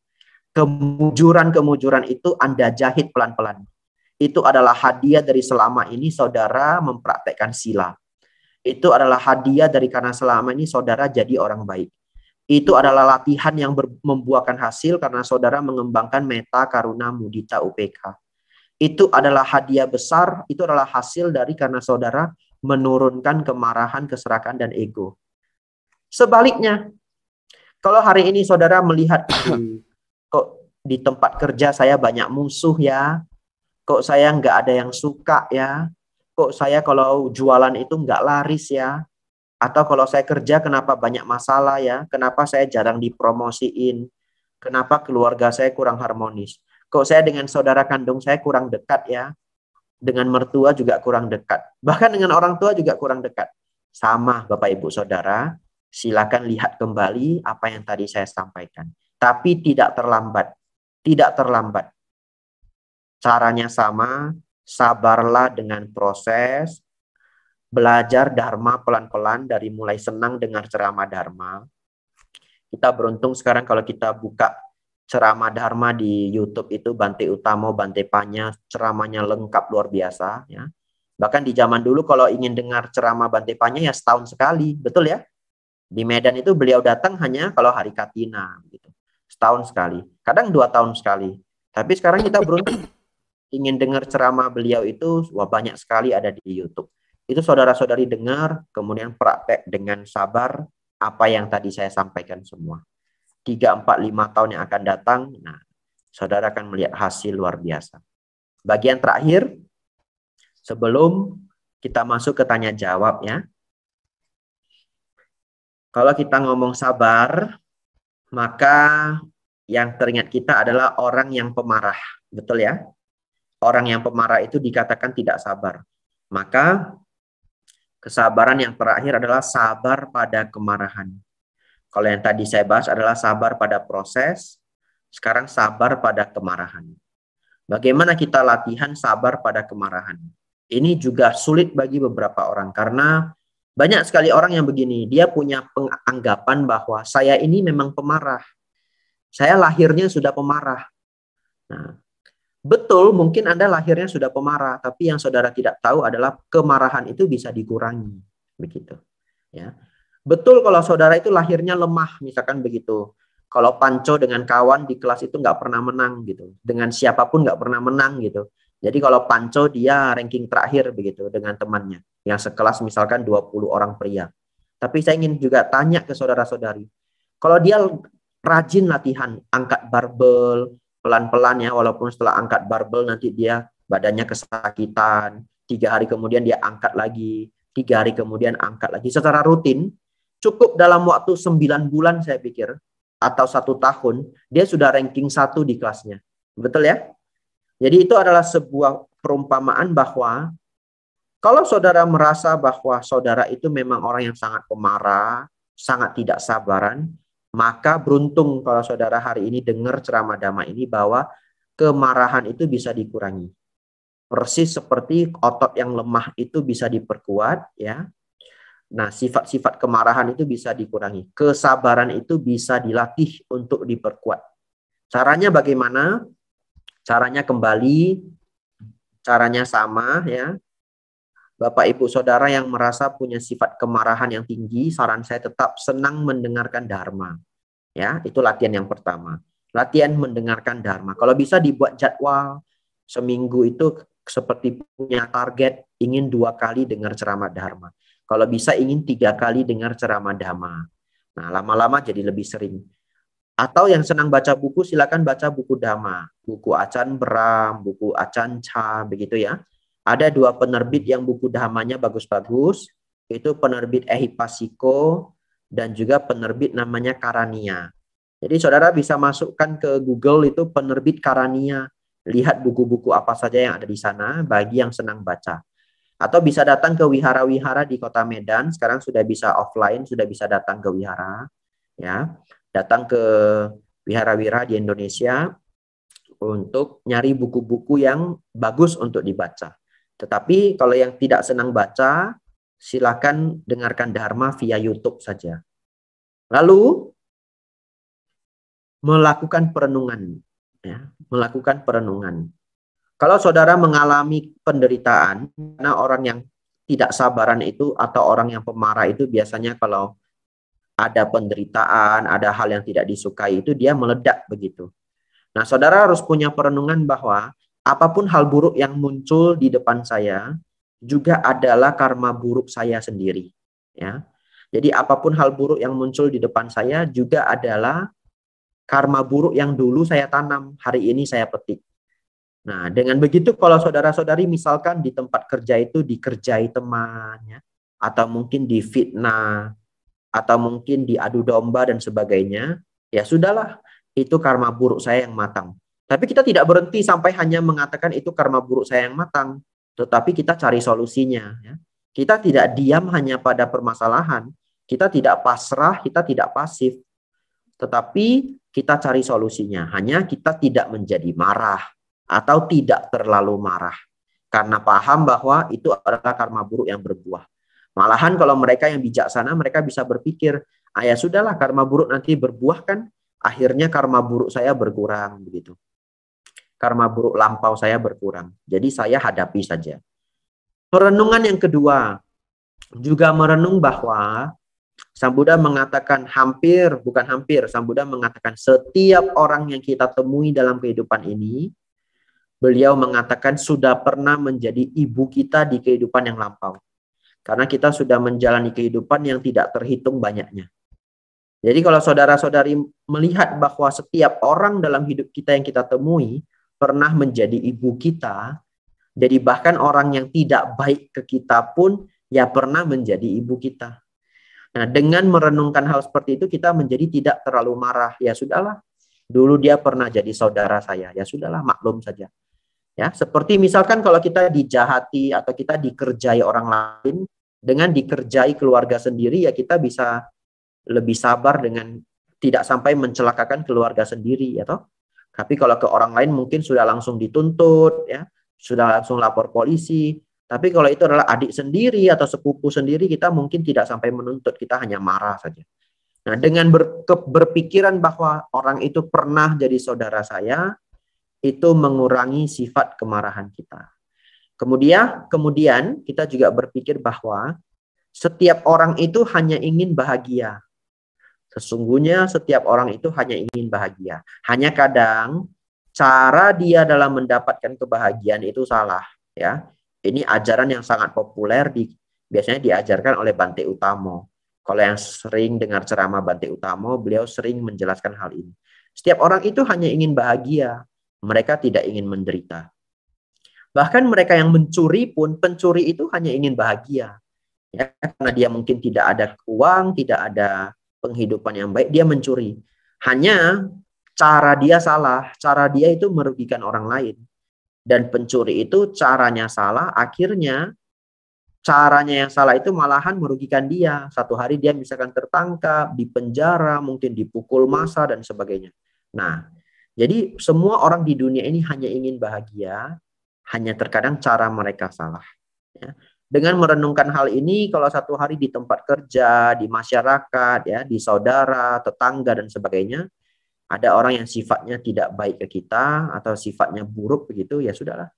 Kemujuran-kemujuran itu Anda jahit pelan-pelan. Itu adalah hadiah dari selama ini saudara mempraktekkan sila. Itu adalah hadiah dari karena selama ini saudara jadi orang baik. Itu adalah latihan yang membuahkan hasil karena saudara mengembangkan metta karuna mudita UPK. Itu adalah hadiah besar, itu adalah hasil dari karena saudara menurunkan kemarahan, keserakahan, dan ego. Sebaliknya, kalau hari ini saudara melihat kok di tempat kerja saya banyak musuh ya, kok saya nggak ada yang suka ya, kok saya kalau jualan itu nggak laris ya, atau kalau saya kerja kenapa banyak masalah ya, kenapa saya jarang dipromosiin, kenapa keluarga saya kurang harmonis, kok saya dengan saudara kandung saya kurang dekat ya, dengan mertua juga kurang dekat, bahkan dengan orang tua juga kurang dekat. Sama Bapak Ibu Saudara, silakan lihat kembali apa yang tadi saya sampaikan. Tapi tidak terlambat. Tidak terlambat. Caranya sama, sabarlah dengan proses, belajar Dharma pelan-pelan dari mulai senang dengar ceramah Dharma. Kita beruntung sekarang kalau kita buka ceramah Dharma di YouTube itu Bante Utamo, Bante Panya, ceramahnya lengkap luar biasa ya. Bahkan di zaman dulu kalau ingin dengar ceramah Bante Panya ya setahun sekali, betul ya? Di Medan itu beliau datang hanya kalau hari Katina gitu. Setahun sekali, kadang 2 tahun sekali. Tapi sekarang kita beruntung ingin dengar ceramah beliau itu wah banyak sekali ada di YouTube. Itu saudara-saudari dengar, kemudian praktek dengan sabar apa yang tadi saya sampaikan semua. 3, 4, 5 tahun yang akan datang, nah, saudara akan melihat hasil luar biasa. Bagian terakhir, sebelum kita masuk ke tanya jawab ya. Kalau kita ngomong sabar, maka yang teringat kita adalah orang yang pemarah. Betul ya? Orang yang pemarah itu dikatakan tidak sabar. Maka kesabaran yang terakhir adalah sabar pada kemarahan. Kalau yang tadi saya bahas adalah sabar pada proses, sekarang sabar pada kemarahan. Bagaimana kita latihan sabar pada kemarahan? Ini juga sulit bagi beberapa orang karena banyak sekali orang yang begini, dia punya penganggapan bahwa saya ini memang pemarah. Saya lahirnya sudah pemarah. Nah, betul mungkin Anda lahirnya sudah pemarah, tapi yang saudara tidak tahu adalah kemarahan itu bisa dikurangi. Begitu. Ya. Betul kalau saudara itu lahirnya lemah, misalkan begitu. Kalau Panco dengan kawan di kelas itu nggak pernah menang gitu. Dengan siapapun nggak pernah menang gitu. Jadi kalau Panco dia ranking terakhir begitu dengan temannya. Yang sekelas misalkan 20 orang pria. Tapi saya ingin juga tanya ke saudara-saudari. Kalau dia rajin latihan, angkat barbel, pelan-pelan ya, walaupun setelah angkat barbel nanti dia badannya kesakitan. 3 hari kemudian dia angkat lagi. 3 hari kemudian angkat lagi. Secara rutin, cukup dalam waktu 9 bulan saya pikir. atau 1 tahun, dia sudah ranking 1 di kelasnya. Betul ya? Jadi itu adalah sebuah perumpamaan bahwa kalau saudara merasa bahwa saudara itu memang orang yang sangat pemarah, sangat tidak sabaran, maka beruntung kalau saudara hari ini dengar ceramah Dhamma ini bahwa kemarahan itu bisa dikurangi. Persis seperti otot yang lemah itu bisa diperkuat, ya. Nah, sifat-sifat kemarahan itu bisa dikurangi. Kesabaran itu bisa dilatih untuk diperkuat. Caranya bagaimana? Caranya kembali, caranya sama, ya. Bapak Ibu Saudara yang merasa punya sifat kemarahan yang tinggi, saran saya tetap senang mendengarkan Dharma. Ya, itu latihan yang pertama. Latihan mendengarkan Dharma. Kalau bisa dibuat jadwal seminggu itu seperti punya target ingin 2 kali dengar ceramah Dharma. Kalau bisa ingin 3 kali dengar ceramah Dhamma. Nah, lama-lama jadi lebih sering. Atau yang senang baca buku, silakan baca buku Dhamma. Buku Acan Bram, buku Acan Cha, begitu ya. Ada 2 penerbit yang buku Dhammanya bagus-bagus. Itu penerbit Ehipasiko dan juga penerbit namanya Karania. Jadi saudara bisa masukkan ke Google itu penerbit Karania. Lihat buku-buku apa saja yang ada di sana bagi yang senang baca. Atau bisa datang ke wihara-wihara di Kota Medan. Sekarang sudah bisa offline, sudah bisa datang ke wihara. Ya, datang ke wihara-wihara di Indonesia untuk nyari buku-buku yang bagus untuk dibaca. Tetapi kalau yang tidak senang baca, silakan dengarkan Dharma via YouTube saja. Lalu melakukan perenungan, ya, melakukan perenungan. Kalau saudara mengalami penderitaan, karena orang yang tidak sabaran itu atau orang yang pemarah itu biasanya kalau ada penderitaan, ada hal yang tidak disukai itu dia meledak begitu. Nah, saudara harus punya perenungan bahwa apapun hal buruk yang muncul di depan saya juga adalah karma buruk saya sendiri, ya. Jadi apapun hal buruk yang muncul di depan saya juga adalah karma buruk yang dulu saya tanam, hari ini saya petik. Nah, dengan begitu kalau saudara-saudari misalkan di tempat kerja itu dikerjai teman, ya, atau mungkin difitnah, atau mungkin diadu domba dan sebagainya, ya sudahlah, itu karma buruk saya yang matang. Tapi kita tidak berhenti sampai hanya mengatakan itu karma buruk saya yang matang, tetapi kita cari solusinya. Ya. Kita tidak diam hanya pada permasalahan, kita tidak pasrah, kita tidak pasif, tetapi kita cari solusinya. Hanya kita tidak menjadi marah atau tidak terlalu marah, karena paham bahwa itu adalah karma buruk yang berbuah. Malahan kalau mereka yang bijaksana, mereka bisa berpikir, ya sudahlah karma buruk nanti berbuah kan, akhirnya karma buruk saya berkurang begitu. Karma buruk lampau saya berkurang. Jadi saya hadapi saja. Perenungan yang kedua, juga merenung bahwa Sang Buddha mengatakan Sang Buddha mengatakan setiap orang yang kita temui dalam kehidupan ini, beliau mengatakan sudah pernah menjadi ibu kita di kehidupan yang lampau. Karena kita sudah menjalani kehidupan yang tidak terhitung banyaknya. Jadi kalau saudara-saudari melihat bahwa setiap orang dalam hidup kita yang kita temui pernah menjadi ibu kita, jadi bahkan orang yang tidak baik ke kita pun ya pernah menjadi ibu kita. Nah, dengan merenungkan hal seperti itu kita menjadi tidak terlalu marah. Ya sudahlah, dulu dia pernah jadi saudara saya. Ya sudahlah, maklum saja. Ya, seperti misalkan kalau kita dijahati atau kita dikerjai orang lain, dengan dikerjai keluarga sendiri ya kita bisa lebih sabar dengan tidak sampai mencelakakan keluarga sendiri, ya toh. Tapi kalau ke orang lain mungkin sudah langsung dituntut, ya, sudah langsung lapor polisi. Tapi kalau itu adalah adik sendiri atau sepupu sendiri, kita mungkin tidak sampai menuntut, kita hanya marah saja. Nah, dengan berpikiran bahwa orang itu pernah jadi saudara saya, itu mengurangi sifat kemarahan kita. Kemudian kita juga berpikir bahwa setiap orang itu hanya ingin bahagia. Sesungguhnya setiap orang itu hanya ingin bahagia. Hanya kadang cara dia dalam mendapatkan kebahagiaan itu salah, ya. Ini ajaran yang sangat populer biasanya diajarkan oleh Bante Utamo. Kalau yang sering dengar ceramah Bante Utamo, beliau sering menjelaskan hal ini. Setiap orang itu hanya ingin bahagia, mereka tidak ingin menderita. Bahkan mereka yang mencuri pun, pencuri itu hanya ingin bahagia. Ya, karena dia mungkin tidak ada uang, tidak ada penghidupan yang baik, dia mencuri. Hanya cara dia salah, cara dia itu merugikan orang lain. Dan pencuri itu caranya salah, akhirnya caranya yang salah itu malahan merugikan dia. Satu hari dia misalkan tertangkap, dipenjara, mungkin dipukul massa dan sebagainya. Nah, jadi semua orang di dunia ini hanya ingin bahagia, hanya terkadang cara mereka salah. Ya. Dengan merenungkan hal ini, kalau satu hari di tempat kerja, di masyarakat, ya, di saudara, tetangga dan sebagainya, ada orang yang sifatnya tidak baik ke kita atau sifatnya buruk begitu, ya sudahlah.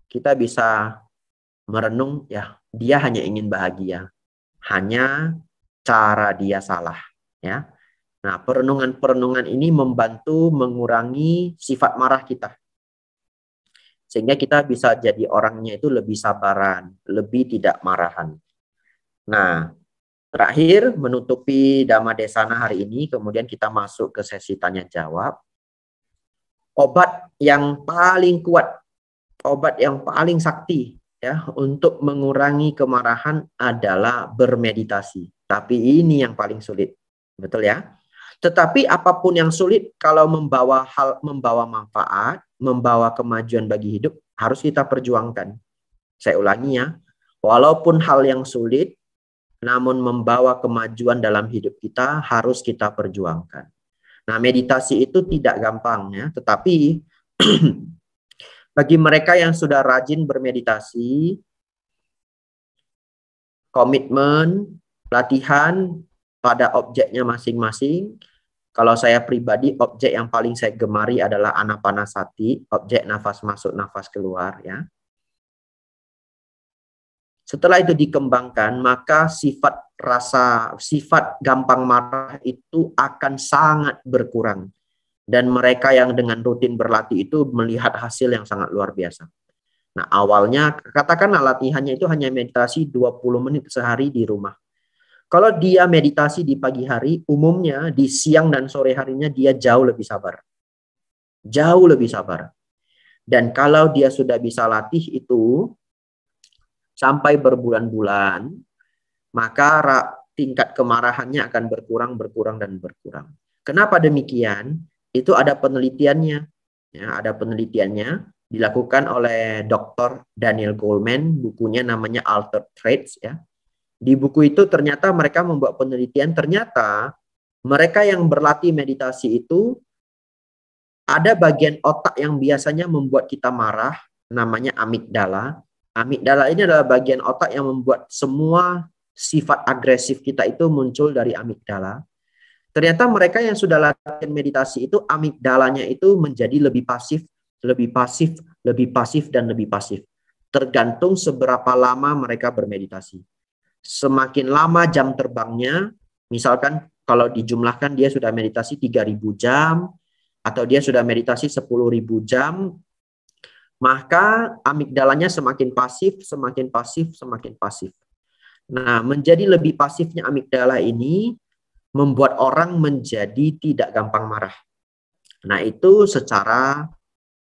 Kita bisa merenung, ya dia hanya ingin bahagia, hanya cara dia salah, ya. Nah, perenungan-perenungan ini membantu mengurangi sifat marah kita, sehingga kita bisa jadi orangnya itu lebih sabaran, lebih tidak marahan. Nah, terakhir menutupi Dhamma Desana hari ini, kemudian kita masuk ke sesi tanya jawab. Obat yang paling kuat, obat yang paling sakti ya untuk mengurangi kemarahan adalah bermeditasi. Tapi ini yang paling sulit. Betul ya? Tetapi apapun yang sulit kalau membawa manfaat, membawa kemajuan bagi hidup harus kita perjuangkan. Saya ulangi ya. Walaupun hal yang sulit namun membawa kemajuan dalam hidup kita harus kita perjuangkan. Nah, meditasi itu tidak gampang ya, tetapi bagi mereka yang sudah rajin bermeditasi, komitmen, latihan pada objeknya masing-masing. Kalau saya pribadi, objek yang paling saya gemari adalah Anapanasati, objek nafas masuk, nafas keluar. Ya. Setelah itu dikembangkan, maka sifat gampang marah itu akan sangat berkurang. Dan mereka yang dengan rutin berlatih itu melihat hasil yang sangat luar biasa. Nah, awalnya katakanlah latihannya itu hanya meditasi 20 menit sehari di rumah. Kalau dia meditasi di pagi hari, umumnya di siang dan sore harinya dia jauh lebih sabar. Jauh lebih sabar. Dan kalau dia sudah bisa latih itu sampai berbulan-bulan, maka tingkat kemarahannya akan berkurang. Kenapa demikian? Itu ada penelitiannya. Ya, ada penelitiannya dilakukan oleh Dr. Daniel Goleman, bukunya namanya Altered Traits. Ya. Di buku itu ternyata mereka membuat penelitian, ternyata mereka yang berlatih meditasi itu ada bagian otak yang biasanya membuat kita marah, namanya amigdala. Amigdala ini adalah bagian otak yang membuat semua sifat agresif kita itu muncul dari amigdala. Ternyata mereka yang sudah latihan meditasi itu amigdalanya itu menjadi lebih pasif, dan lebih pasif. Tergantung seberapa lama mereka bermeditasi. Semakin lama jam terbangnya, misalkan kalau dijumlahkan dia sudah meditasi 3.000 jam, atau dia sudah meditasi 10.000 jam, maka amigdalanya semakin pasif. Nah, menjadi lebih pasifnya amigdala ini membuat orang menjadi tidak gampang marah. Nah, itu secara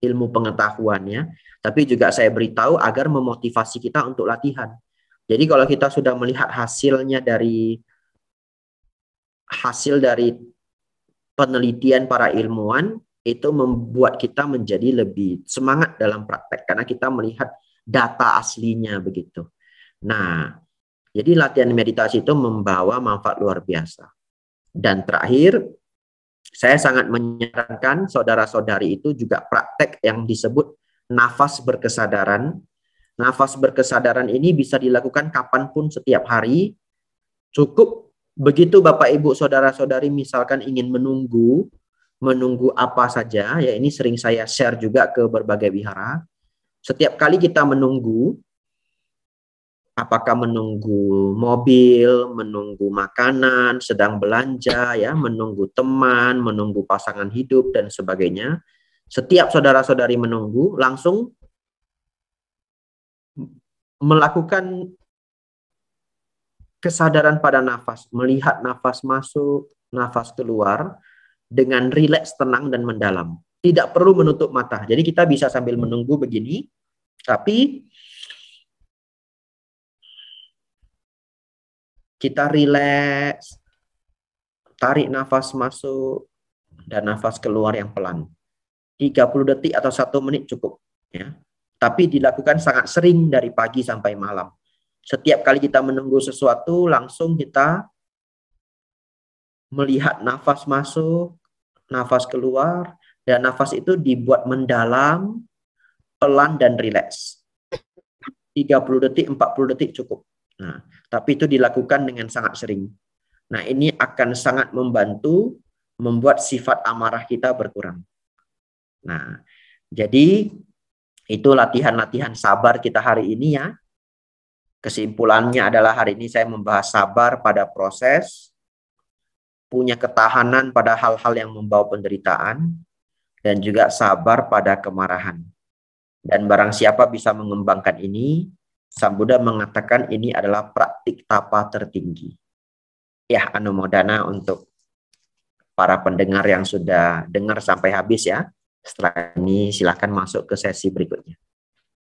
ilmu pengetahuannya, tapi juga saya beritahu agar memotivasi kita untuk latihan. Jadi kalau kita sudah melihat hasil dari penelitian para ilmuwan, itu membuat kita menjadi lebih semangat dalam praktek karena kita melihat data aslinya begitu. Nah, jadi latihan meditasi itu membawa manfaat luar biasa. Dan terakhir, saya sangat menyarankan saudara-saudari itu juga praktek yang disebut nafas berkesadaran. Nafas berkesadaran ini bisa dilakukan kapanpun setiap hari. Cukup begitu Bapak Ibu saudara-saudari misalkan ingin menunggu apa saja, ya ini sering saya share juga ke berbagai wihara. Setiap kali kita menunggu, apakah menunggu mobil, menunggu makanan, sedang belanja, ya, menunggu teman, menunggu pasangan hidup dan sebagainya. Setiap saudara-saudari menunggu, langsung melakukan kesadaran pada nafas, melihat nafas masuk, nafas keluar dengan rileks, tenang dan mendalam. Tidak perlu menutup mata. Jadi kita bisa sambil menunggu begini, tapi kita rileks, tarik nafas masuk, dan nafas keluar yang pelan. 30 detik atau 1 menit cukup. Ya. Tapi dilakukan sangat sering dari pagi sampai malam. Setiap kali kita menunggu sesuatu, langsung kita melihat nafas masuk, nafas keluar, dan nafas itu dibuat mendalam, pelan, dan rileks. 30 detik, 40 detik cukup. Nah, tapi itu dilakukan dengan sangat sering. Nah, ini akan sangat membantu membuat sifat amarah kita berkurang. Nah, jadi itu latihan-latihan sabar kita hari ini ya. Kesimpulannya adalah hari ini saya membahas sabar pada proses, punya ketahanan pada hal-hal yang membawa penderitaan, dan juga sabar pada kemarahan. Dan barang siapa bisa mengembangkan ini, Sang Buddha mengatakan ini adalah praktik tapa tertinggi. Ya, anumodana untuk para pendengar yang sudah dengar sampai habis ya. Setelah ini silakan masuk ke sesi berikutnya.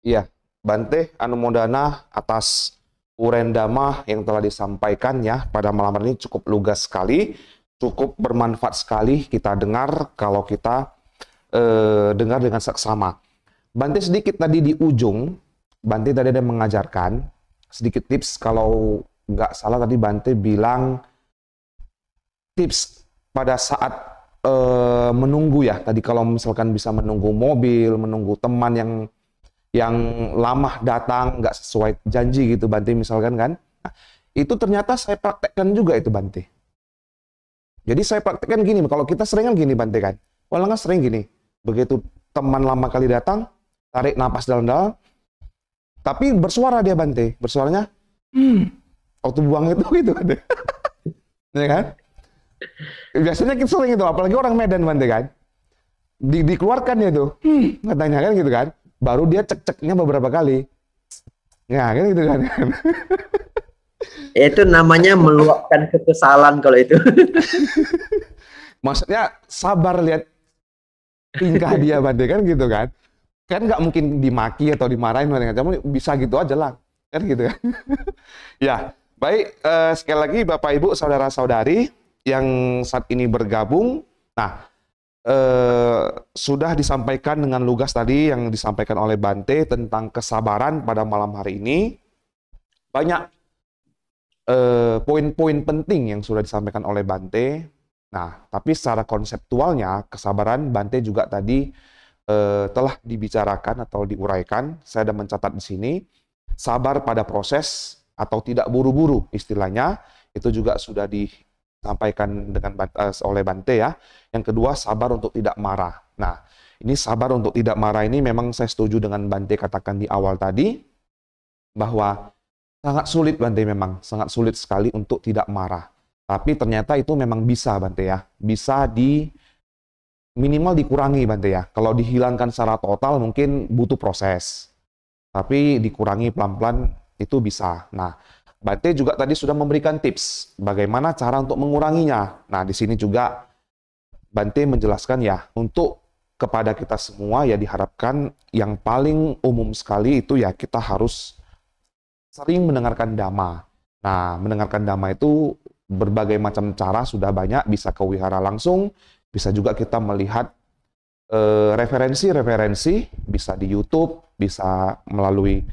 Iya, Bante anumodana atas uraian dhamma yang telah disampaikan ya pada malam hari ini cukup lugas sekali, cukup bermanfaat sekali kita dengar kalau kita dengar dengan seksama. Bante sedikit tadi di ujung, Bante tadi ada mengajarkan sedikit tips, kalau nggak salah tadi Bante bilang tips pada saat menunggu ya. Tadi kalau misalkan bisa menunggu mobil, menunggu teman yang lama datang, nggak sesuai janji gitu Bante misalkan kan. Nah, itu ternyata saya praktekkan juga itu Bante. Jadi saya praktekkan gini, kalau kita seringan gini Bante kan. Walau nggak sering gini, begitu teman lama kali datang, tarik napas dalam-dalam, tapi bersuara dia Bante, bersuaranya, waktu buang itu gitu Bante. Ya kan? Biasanya kita sering itu, apalagi orang Medan Bante kan, dikeluarkan dia tuh, katanya kan gitu kan, baru dia cek-ceknya beberapa kali, ya kan gitu kan. Itu namanya meluapkan kekesalan kalau itu. Maksudnya sabar lihat tingkah dia Bante kan gitu kan nggak mungkin dimaki atau dimarahin, bisa gitu aja lah, kan gitu kan. Ya, baik, sekali lagi Bapak Ibu, saudara-saudari yang saat ini bergabung, nah, sudah disampaikan dengan lugas tadi yang disampaikan oleh Bante tentang kesabaran pada malam hari ini. Banyak poin-poin penting yang sudah disampaikan oleh Bante. Nah, tapi secara konseptualnya, kesabaran Bante juga tadi telah dibicarakan atau diuraikan. Saya sudah mencatat di sini, sabar pada proses atau tidak buru-buru istilahnya, itu juga sudah disampaikan oleh Bante ya. Yang kedua, sabar untuk tidak marah. Nah, ini sabar untuk tidak marah ini memang saya setuju dengan Bante katakan di awal tadi, bahwa sangat sulit Bante, memang sangat sulit sekali untuk tidak marah. Tapi ternyata itu memang bisa Bante ya, bisa minimal dikurangi Bante ya. Kalau dihilangkan secara total mungkin butuh proses, tapi dikurangi pelan-pelan itu bisa. Nah, Bante juga tadi sudah memberikan tips bagaimana cara untuk menguranginya. Nah, di sini juga Bante menjelaskan ya, untuk kepada kita semua ya diharapkan yang paling umum sekali itu ya kita harus sering mendengarkan dhamma. Nah, mendengarkan dhamma itu berbagai macam cara sudah banyak, bisa ke wihara langsung, bisa juga kita melihat referensi-referensi, bisa di YouTube, bisa melalui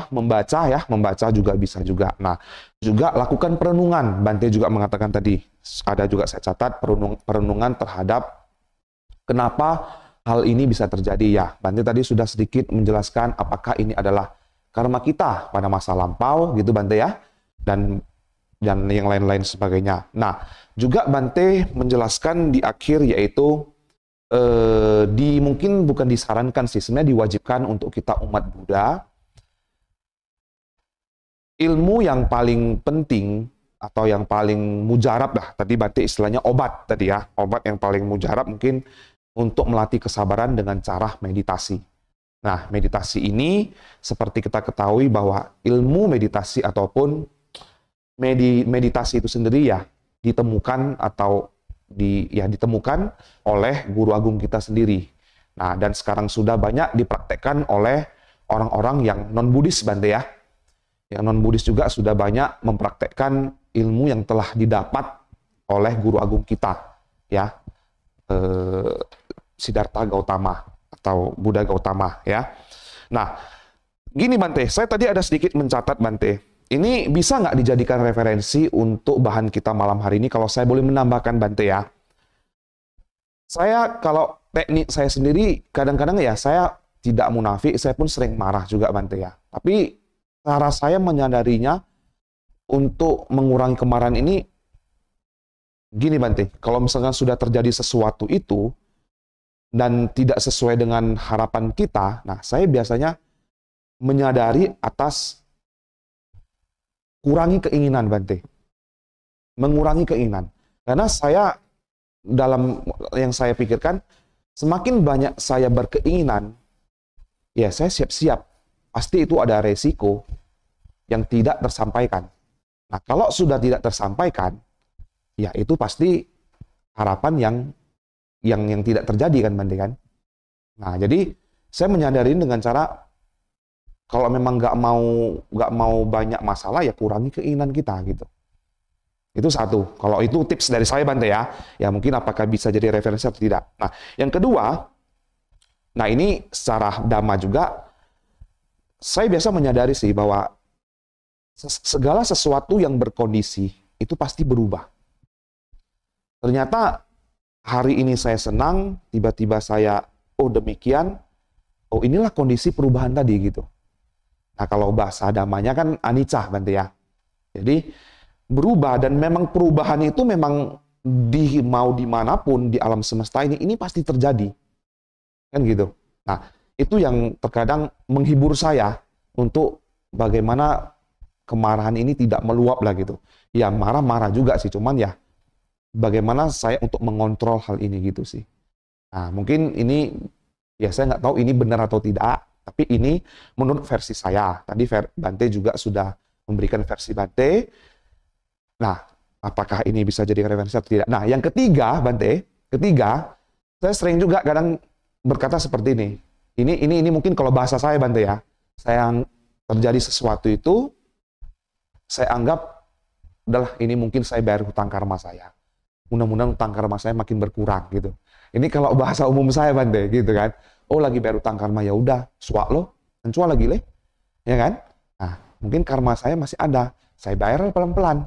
membaca juga bisa juga. Nah, juga lakukan perenungan. Bante juga mengatakan tadi, ada juga saya catat perenungan terhadap kenapa hal ini bisa terjadi ya. Bante tadi sudah sedikit menjelaskan apakah ini adalah karma kita pada masa lampau gitu Bante ya, dan yang lain-lain sebagainya. Nah, juga Bante menjelaskan di akhir yaitu mungkin bukan disarankan sih, sebenarnya diwajibkan untuk kita umat Buddha, ilmu yang paling penting atau yang paling mujarab lah, tadi Bante istilahnya obat tadi ya, obat yang paling mujarab mungkin untuk melatih kesabaran dengan cara meditasi. Nah, meditasi ini seperti kita ketahui bahwa ilmu meditasi ataupun meditasi itu sendiri ya ditemukan atau ditemukan oleh guru agung kita sendiri. Nah, dan sekarang sudah banyak dipraktekkan oleh orang-orang yang non-Buddhis Bante ya. Yang non-Buddhis juga sudah banyak mempraktekkan ilmu yang telah didapat oleh guru agung kita. ya, eh, Siddhartha Gautama atau Buddha Gautama ya. Nah, gini Bante, saya tadi ada sedikit mencatat Bante. Ini bisa nggak dijadikan referensi untuk bahan kita malam hari ini kalau saya boleh menambahkan Bante ya. Saya kalau teknik saya sendiri kadang-kadang ya saya tidak munafik, saya pun sering marah juga Bante ya. Tapi cara saya menyadarinya untuk mengurangi kemarahan ini gini Bante, kalau misalkan sudah terjadi sesuatu itu dan tidak sesuai dengan harapan kita, nah saya biasanya menyadari atas kurangi keinginan Bante. Mengurangi keinginan. Karena saya dalam yang saya pikirkan, semakin banyak saya berkeinginan, ya saya siap-siap. Pasti itu ada resiko yang tidak tersampaikan. Nah, kalau sudah tidak tersampaikan, ya itu pasti harapan yang tidak terjadi kan Bante kan. Nah, jadi saya menyadari dengan cara kalau memang nggak mau banyak masalah ya kurangi keinginan kita gitu. Itu satu. Kalau itu tips dari saya Bante ya. Ya mungkin apakah bisa jadi referensi atau tidak. Nah, yang kedua, nah ini secara dhamma juga saya biasa menyadari sih bahwa segala sesuatu yang berkondisi itu pasti berubah. Ternyata hari ini saya senang, tiba-tiba saya, oh demikian, oh inilah kondisi perubahan tadi gitu. Nah kalau bahasa damanya kan anicca Bante ya. Jadi berubah dan memang perubahan itu memang mau dimanapun di alam semesta ini pasti terjadi. Kan gitu. Nah itu yang terkadang menghibur saya untuk bagaimana kemarahan ini tidak meluap lah gitu. Ya marah-marah juga sih, cuman ya bagaimana saya untuk mengontrol hal ini gitu sih. Nah mungkin ini ya saya nggak tahu ini benar atau tidak, tapi ini menurut versi saya. Tadi Bante juga sudah memberikan versi Bante. Nah apakah ini bisa jadi referensi atau tidak? Nah yang ketiga Bante, saya sering juga kadang berkata seperti ini. Ini mungkin kalau bahasa saya Bante ya. Saya terjadi sesuatu itu saya anggap udahlah ini mungkin saya bayar hutang karma saya. Mudah-mudahan hutang karma saya makin berkurang gitu. Ini kalau bahasa umum saya Bante gitu kan. Oh lagi bayar hutang karma ya udah, suak lo, mencua lagi le. Ya kan? Nah, mungkin karma saya masih ada. Saya bayar pelan-pelan.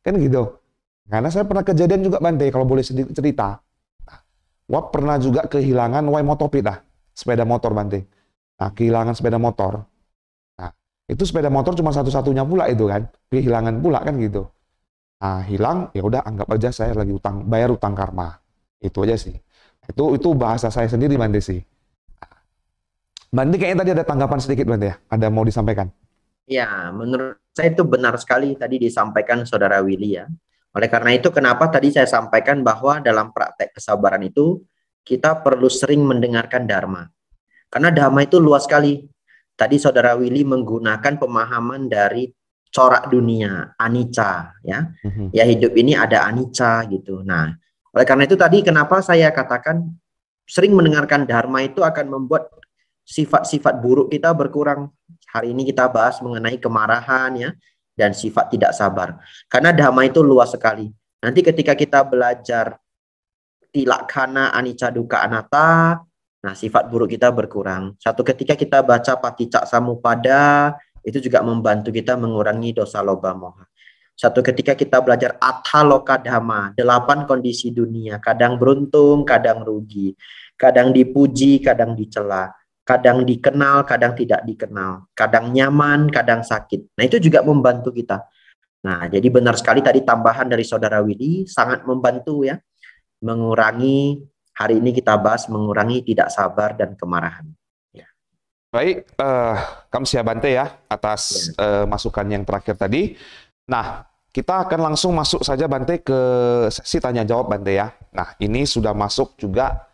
Kan gitu. Karena saya pernah kejadian juga Bante kalau boleh sedikit cerita. Nah, wah pernah juga kehilangan motopit lah, sepeda motor Bante. Nah, kehilangan sepeda motor. Itu sepeda motor cuma satu-satunya pula itu kan, kehilangan pula kan gitu. Nah hilang ya udah anggap aja saya lagi bayar utang karma, itu aja sih. Itu bahasa saya sendiri Bante sih. Bante kayaknya tadi ada tanggapan sedikit Bante ya, ada mau disampaikan? Ya, menurut saya itu benar sekali tadi disampaikan Saudara Willy ya. Oleh karena itu kenapa tadi saya sampaikan bahwa dalam praktek kesabaran itu kita perlu sering mendengarkan dharma. Karena dharma itu luas sekali. Tadi Saudara Willy menggunakan pemahaman dari corak dunia, anicca, ya. Ya hidup ini ada anicca gitu. Nah, oleh karena itu tadi kenapa saya katakan sering mendengarkan dharma itu akan membuat sifat-sifat buruk kita berkurang. Hari ini kita bahas mengenai kemarahan ya dan sifat tidak sabar. Karena dharma itu luas sekali. Nanti ketika kita belajar tilakkana anicca dukkha anatta, nah, sifat buruk kita berkurang. Satu ketika kita baca Paticca Samuppada, itu juga membantu kita mengurangi dosa loba moha. Satu ketika kita belajar Attha Loka Dhamma, 8 kondisi dunia, kadang beruntung, kadang rugi, kadang dipuji, kadang dicela, kadang dikenal, kadang tidak dikenal, kadang nyaman, kadang sakit. Nah, itu juga membantu kita. Nah, jadi benar sekali tadi tambahan dari Saudara Willy, sangat membantu ya, mengurangi. Hari ini kita bahas mengurangi tidak sabar dan kemarahan. Ya. Baik, Kamsia Bante ya atas masukan yang terakhir tadi. Nah, kita akan langsung masuk saja Bante ke sesi tanya jawab Bante ya. Nah, ini sudah masuk juga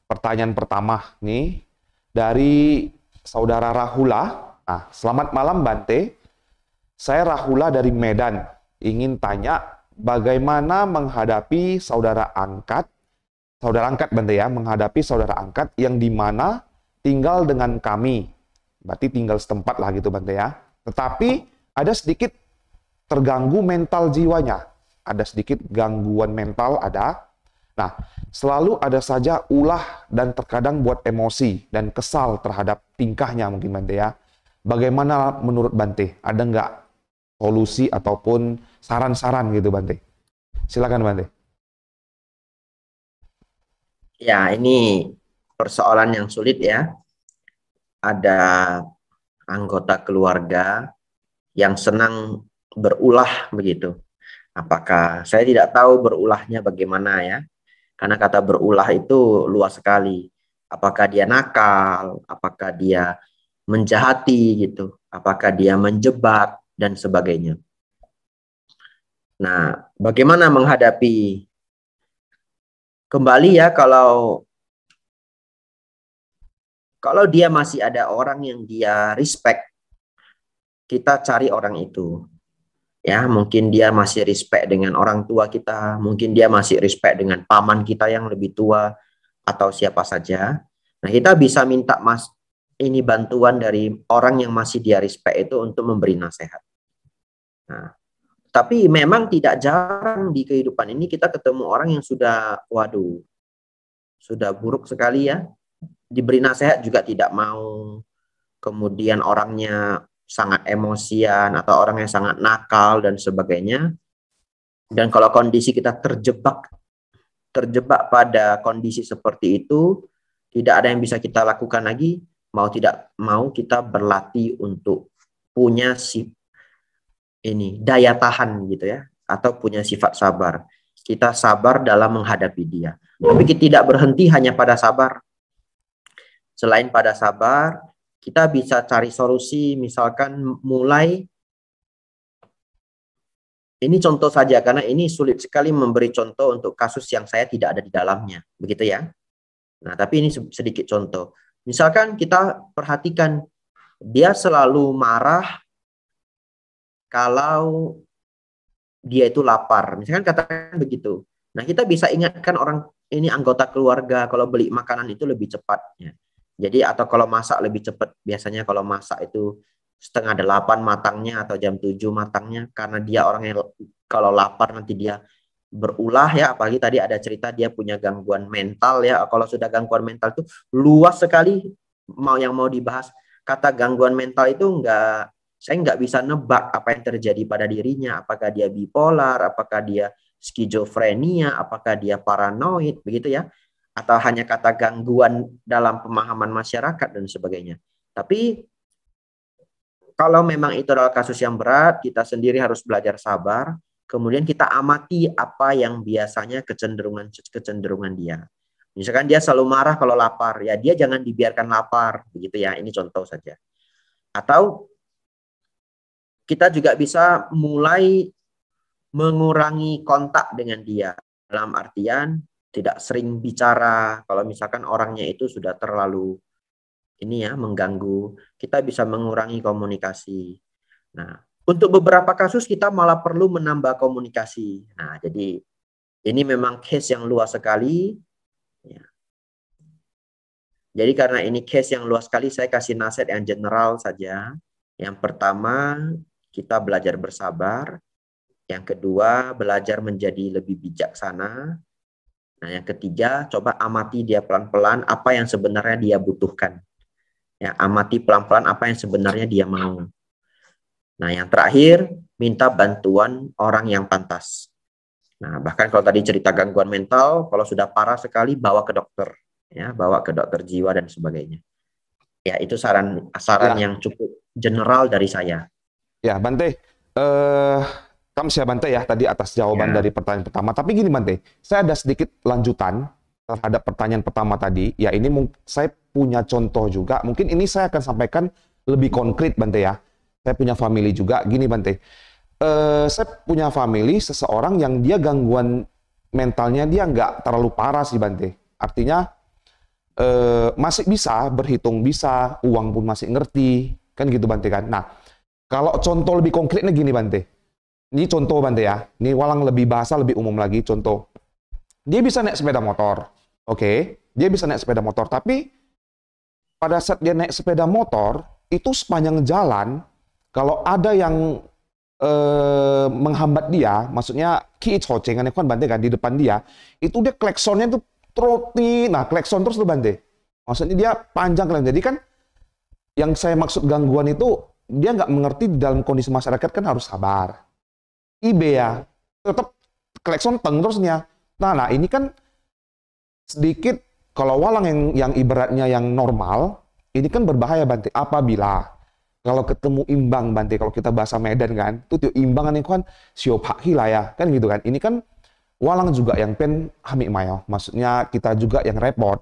pertanyaan pertama nih dari Saudara Rahula. Nah, selamat malam Bante. Saya Rahula dari Medan. Ingin tanya bagaimana menghadapi saudara angkat Bante ya, menghadapi saudara angkat yang dimana tinggal dengan kami. Berarti tinggal setempat lah gitu Bante ya. Tetapi ada sedikit terganggu mental jiwanya. Ada sedikit gangguan mental ada. Nah, selalu ada saja ulah dan terkadang buat emosi dan kesal terhadap tingkahnya mungkin Bante ya. Bagaimana menurut Bante? Ada nggak solusi ataupun saran-saran gitu Bante? Silakan Bante. Ya, ini persoalan yang sulit ya. Ada anggota keluarga yang senang berulah begitu. Apakah saya tidak tahu berulahnya bagaimana ya? Karena kata berulah itu luas sekali. Apakah dia nakal, apakah dia menjahati gitu, apakah dia menjebak dan sebagainya. Nah, bagaimana menghadapi kembali ya kalau dia masih ada orang yang dia respect, kita cari orang itu. Ya, mungkin dia masih respect dengan orang tua kita, mungkin dia masih respect dengan paman kita yang lebih tua atau siapa saja. Nah, kita bisa minta ini bantuan dari orang yang masih dia respect itu untuk memberi nasihat. Nah, tapi memang tidak jarang di kehidupan ini kita ketemu orang yang sudah, waduh, sudah buruk sekali ya. Diberi nasihat juga tidak mau. Kemudian orangnya sangat emosian atau orang yang sangat nakal dan sebagainya. Dan kalau kondisi kita terjebak pada kondisi seperti itu, tidak ada yang bisa kita lakukan lagi, mau tidak mau kita berlatih untuk punya daya tahan gitu ya, atau punya sifat sabar. Kita sabar dalam menghadapi dia. Tapi kita tidak berhenti hanya pada sabar. Selain pada sabar, kita bisa cari solusi, misalkan mulai, ini contoh saja karena ini sulit sekali memberi contoh untuk kasus yang saya tidak ada di dalamnya, begitu ya. Nah, tapi ini sedikit contoh. Misalkan kita perhatikan, dia selalu marah kalau dia itu lapar. Misalkan katakan begitu. Nah, kita bisa ingatkan orang ini anggota keluarga kalau beli makanan itu lebih cepat. Ya. Jadi atau kalau masak lebih cepat. Biasanya kalau masak itu 7:30 matangnya atau jam 7 matangnya. Karena dia orang yang kalau lapar nanti dia berulah ya. Apalagi tadi ada cerita dia punya gangguan mental ya. Kalau sudah gangguan mental itu luas sekali yang mau dibahas. Kata gangguan mental itu saya nggak bisa nebak apa yang terjadi pada dirinya, apakah dia bipolar, apakah dia skizofrenia, apakah dia paranoid, begitu ya, atau hanya kata gangguan dalam pemahaman masyarakat dan sebagainya. Tapi kalau memang itu adalah kasus yang berat, kita sendiri harus belajar sabar, kemudian kita amati apa yang biasanya kecenderungan dia. Misalkan dia selalu marah kalau lapar, ya dia jangan dibiarkan lapar, begitu ya, ini contoh saja. Atau kita juga bisa mulai mengurangi kontak dengan dia. Dalam artian tidak sering bicara. Kalau misalkan orangnya itu sudah terlalu mengganggu, kita bisa mengurangi komunikasi. Nah, untuk beberapa kasus kita malah perlu menambah komunikasi. Nah, jadi ini memang case yang luas sekali. Ya. Jadi karena ini case yang luas sekali, saya kasih nasihat yang general saja. Yang pertama, kita belajar bersabar. Yang kedua, belajar menjadi lebih bijaksana. Nah, yang ketiga, coba amati dia pelan-pelan apa yang sebenarnya dia butuhkan. Ya, amati pelan-pelan apa yang sebenarnya dia mau. Nah, yang terakhir, minta bantuan orang yang pantas. Nah, bahkan kalau tadi cerita gangguan mental, kalau sudah parah sekali, bawa ke dokter. Ya, bawa ke dokter jiwa dan sebagainya. Ya, itu saran Ya, yang cukup general dari saya. ya Bante. Kamsia Bante ya tadi atas jawaban Ya. dari pertanyaan pertama. Tapi gini Bante, saya ada sedikit lanjutan terhadap pertanyaan pertama tadi. Ya ini saya punya contoh juga. Mungkin ini saya akan sampaikan lebih konkret Bante ya. Saya punya family juga. Gini Bante, saya punya family seseorang yang dia gangguan mentalnya dia nggak terlalu parah sih Bante. Artinya masih bisa berhitung, bisa uang pun masih ngerti, kan gitu Bante kan. Nah, kalau contoh lebih konkretnya gini Bante. Ini contoh Bante ya. Ini walang lebih bahasa lebih umum lagi contoh. Dia bisa naik sepeda motor. Oke, dia bisa naik sepeda motor, tapi pada saat dia naik sepeda motor, itu sepanjang jalan kalau ada yang menghambat dia, maksudnya ki cocengan kan Bante kan di depan dia, itu dia klaksonnya tuh troti, nah klakson terus tuh Bante. Maksudnya dia panjang kan, jadi kan yang saya maksud gangguan itu dia nggak mengerti di dalam kondisi masyarakat kan harus sabar. Ibe ya, tetap klakson teng terusnya. Nah ini kan sedikit kalau walang yang ibaratnya yang normal, ini kan berbahaya Bante. Apabila kalau ketemu imbang Bante, kalau kita bahasa Medan kan, itu imbang kan siop hila ya, kan gitu kan. Ini kan walang juga yang pen hamik mayo, maksudnya kita juga yang repot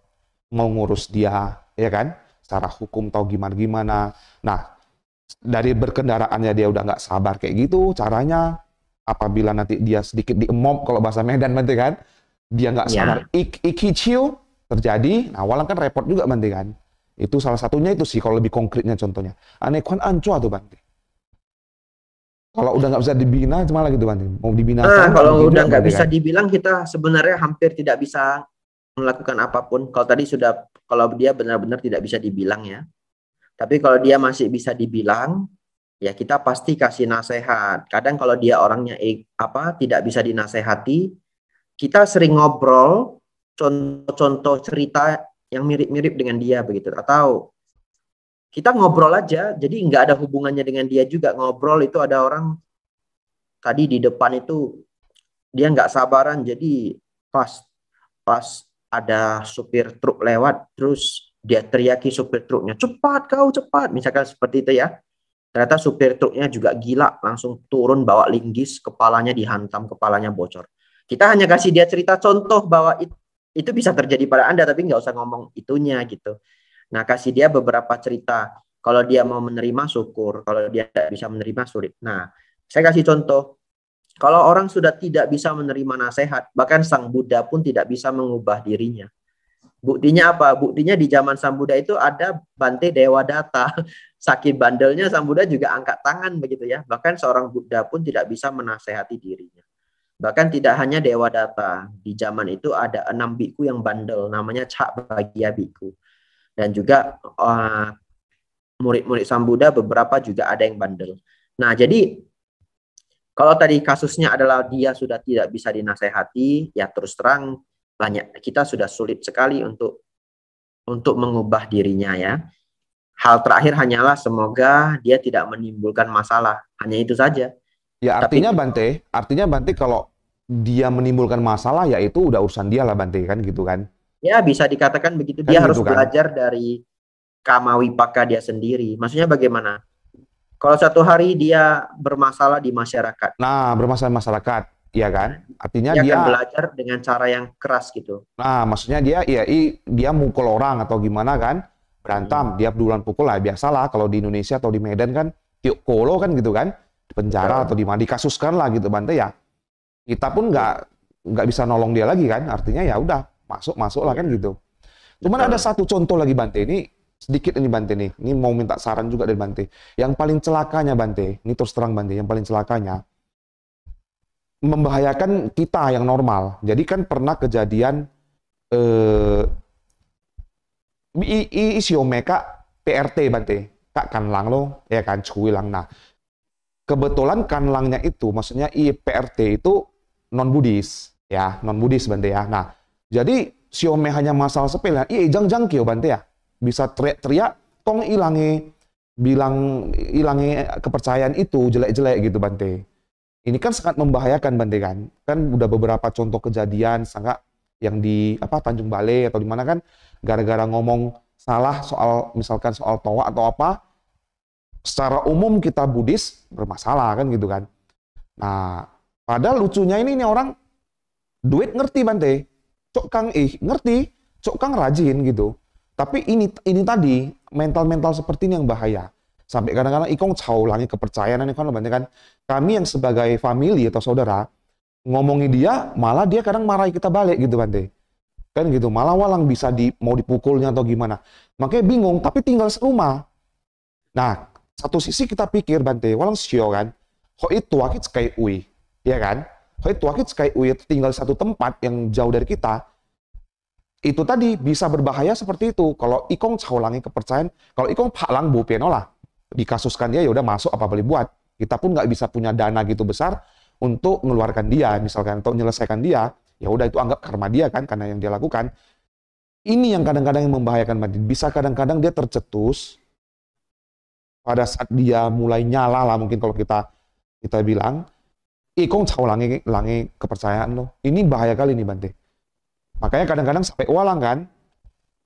mau ngurus dia, ya kan? Secara hukum tau gimana-gimana. Nah, dari berkendaraannya dia udah nggak sabar kayak gitu, caranya apabila nanti dia sedikit diemop kalau bahasa Medan Bante kan, dia nggak sabar, ikiciu terjadi, nah walang kan repot juga Bante kan. Itu salah satunya itu sih kalau lebih konkretnya contohnya. Aneh kan anco tuh Bante. Kalau udah nggak bisa dibina, cuma lagi tuh Bante. Mau dibina. Nah, kalau udah nggak bisa dibilang, kita sebenarnya hampir tidak bisa melakukan apapun. Kalau tadi sudah, kalau dia benar-benar tidak bisa dibilang ya. Tapi kalau dia masih bisa dibilang, ya kita pasti kasih nasihat. Kadang kalau dia orangnya tidak bisa dinasehati, kita sering ngobrol contoh-contoh cerita yang mirip-mirip dengan dia begitu. Atau kita ngobrol aja, jadi nggak ada hubungannya dengan dia juga. Ngobrol itu ada orang tadi di depan itu dia nggak sabaran, jadi pas ada supir truk lewat, terus dia teriaki supir truknya, cepat kau cepat, misalkan seperti itu ya. Ternyata supir truknya juga gila, langsung turun bawa linggis, kepalanya dihantam, kepalanya bocor. Kita hanya kasih dia cerita contoh bahwa itu bisa terjadi pada Anda, tapi nggak usah ngomong itunya gitu. Nah, kasih dia beberapa cerita. Kalau dia mau menerima, syukur. Kalau dia tidak bisa menerima, sulit. Nah, saya kasih contoh. Kalau orang sudah tidak bisa menerima nasihat, bahkan Sang Buddha pun tidak bisa mengubah dirinya. Buktinya apa? Buktinya di zaman Sang Buddha itu ada Bante Dewadatta. Saking bandelnya Sang Buddha juga angkat tangan begitu ya. Bahkan seorang Buddha pun tidak bisa menasehati dirinya. Bahkan tidak hanya Dewadatta. Di zaman itu ada 6 biku yang bandel. Namanya Cak Bagia Biku. Dan juga murid-murid Sang Buddha beberapa juga ada yang bandel. Nah, jadi kalau tadi kasusnya adalah dia sudah tidak bisa dinasehati, ya terus terang kita sudah sulit sekali untuk mengubah dirinya ya. Hal terakhir hanyalah semoga dia tidak menimbulkan masalah. Hanya itu saja. Ya artinya Bante kalau dia menimbulkan masalah ya itu udah urusan dia lah Bante kan gitu kan. Ya bisa dikatakan begitu. Dia harus belajar dari Kamawipaka dia sendiri. Maksudnya bagaimana? Kalau satu hari dia bermasalah di masyarakat. Nah, bermasalah masyarakat, ya kan? Artinya dia akan belajar dengan cara yang keras gitu. Nah, maksudnya dia mukul orang atau gimana kan? Berantem, dia duluan pukul lah. Biasalah kalau di Indonesia atau di Medan kan, tiuk kolo kan gitu kan? Di penjara atau di mana dikasuskan lah gitu Bante ya. Kita pun nggak bisa nolong dia lagi kan? Artinya ya udah masuk lah kan gitu. Cuman ada satu contoh lagi Bante ini. Sedikit ini Bante nih, ini mau minta saran juga dari Bante. Yang paling celakanya Bante, ini terus terang Bante, yang paling celakanya membahayakan kita yang normal. Jadi kan pernah kejadian isiome kak PRT Bante, kak kanlang lo, ya kan cuilang. Nah, kebetulan kanlangnya itu, maksudnya PRT itu non Buddhis, ya non Buddhis Bante ya. Nah, jadi siome hanya masalah sepele, jang kio Bante ya. Bisa teriak-teriak, tong ilangi kepercayaan itu jelek-jelek gitu Bante. Ini kan sangat membahayakan Bante kan. Kan udah beberapa contoh kejadian sangat yang di Tanjung Balai atau di mana kan gara-gara ngomong salah soal misalkan soal toa atau apa, secara umum kita Buddhis bermasalah kan gitu kan. Nah, padahal lucunya ini orang duit ngerti Bante. Cok Kang ngerti, Cok Kang rajin gitu. Tapi ini tadi mental seperti ini yang bahaya. Sampai kadang-kadang ikong caulangi kepercayaan ini kan Bante kan. Kami yang sebagai family atau saudara ngomongin dia, malah dia kadang marahi kita balik gitu Bante. Kan gitu, malah walang bisa mau dipukulnya atau gimana. Makanya bingung, tapi tinggal serumah. Nah, satu sisi kita pikir Bante, walang sio kan. Kok itu wakit sekali ui, ya kan? Kok itu wakit sekali ui tinggal satu tempat yang jauh dari kita. Itu tadi bisa berbahaya seperti itu. Kalau ikong caulangi kepercayaan, kalau ikong palang bu piano lah, dikasuskan dia ya udah masuk apa boleh buat Kita pun nggak bisa punya dana gitu besar untuk mengeluarkan dia, misalkan, untuk menyelesaikan dia. Ya udah itu anggap karma dia kan, karena yang dia lakukan. Ini yang kadang-kadang yang membahayakan Bante. Bisa kadang-kadang dia tercetus pada saat dia mulai nyala lah, mungkin kalau kita bilang, kong cau langi kepercayaan lo. Ini bahaya kali nih Bante. Makanya kadang-kadang sampai walang kan,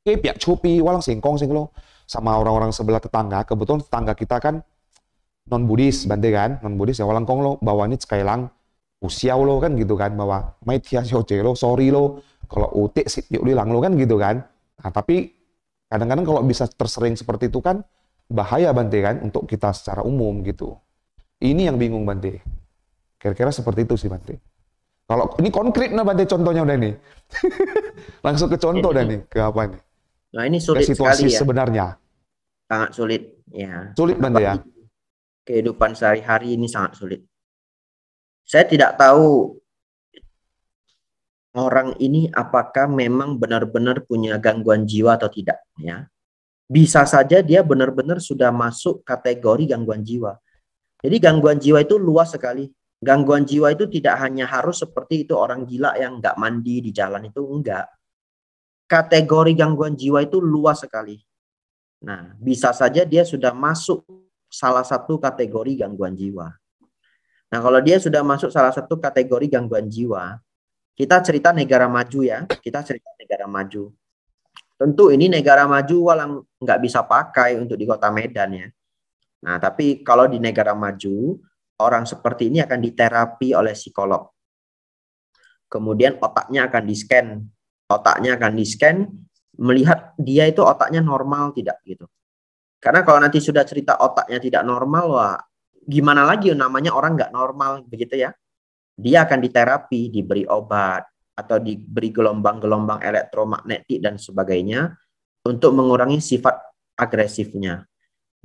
piak cupi, walang singkong sing lo. Sama orang-orang sebelah tetangga, kebetulan tetangga kita kan non-Buddhis, Bante kan, non-Buddhis ya walang kong lo, bawa ini sekailang, usiau lo kan gitu kan, bawa mai tia lo, sorry lo, kalau utik sit ulang lo kan gitu kan. Nah, tapi kadang-kadang kalau bisa tersering seperti itu kan, bahaya Bante kan, untuk kita secara umum gitu. Ini yang bingung Bante. Kira-kira seperti itu sih Bante. Kalau ini konkret nah Bante contohnya udah nih. Langsung ke contoh dah nih, ke apa nih? Nah, ini Ke sulit situasi sekali ya. sebenarnya. Sangat sulit ya. Sulit Bante ya. Kehidupan sehari-hari ini sangat sulit. Saya tidak tahu orang ini apakah memang benar-benar punya gangguan jiwa atau tidak ya. Bisa saja dia benar-benar sudah masuk kategori gangguan jiwa. Jadi gangguan jiwa itu luas sekali. Gangguan jiwa itu tidak hanya harus seperti itu orang gila yang nggak mandi di jalan, itu enggak. Kategori gangguan jiwa itu luas sekali. Nah, bisa saja dia sudah masuk salah satu kategori gangguan jiwa. Nah, kalau dia sudah masuk salah satu kategori gangguan jiwa, kita cerita negara maju ya. Kita cerita negara maju. Tentu ini negara maju walang nggak bisa pakai untuk di Kota Medan ya. Nah, tapi kalau di negara maju, orang seperti ini akan diterapi oleh psikolog. Kemudian otaknya akan di-scan. Otaknya akan di-scan, melihat dia itu otaknya normal tidak gitu. Karena kalau nanti sudah cerita otaknya tidak normal, wah gimana lagi namanya orang nggak normal begitu ya. Dia akan diterapi, diberi obat, atau diberi gelombang-gelombang elektromagnetik dan sebagainya untuk mengurangi sifat agresifnya.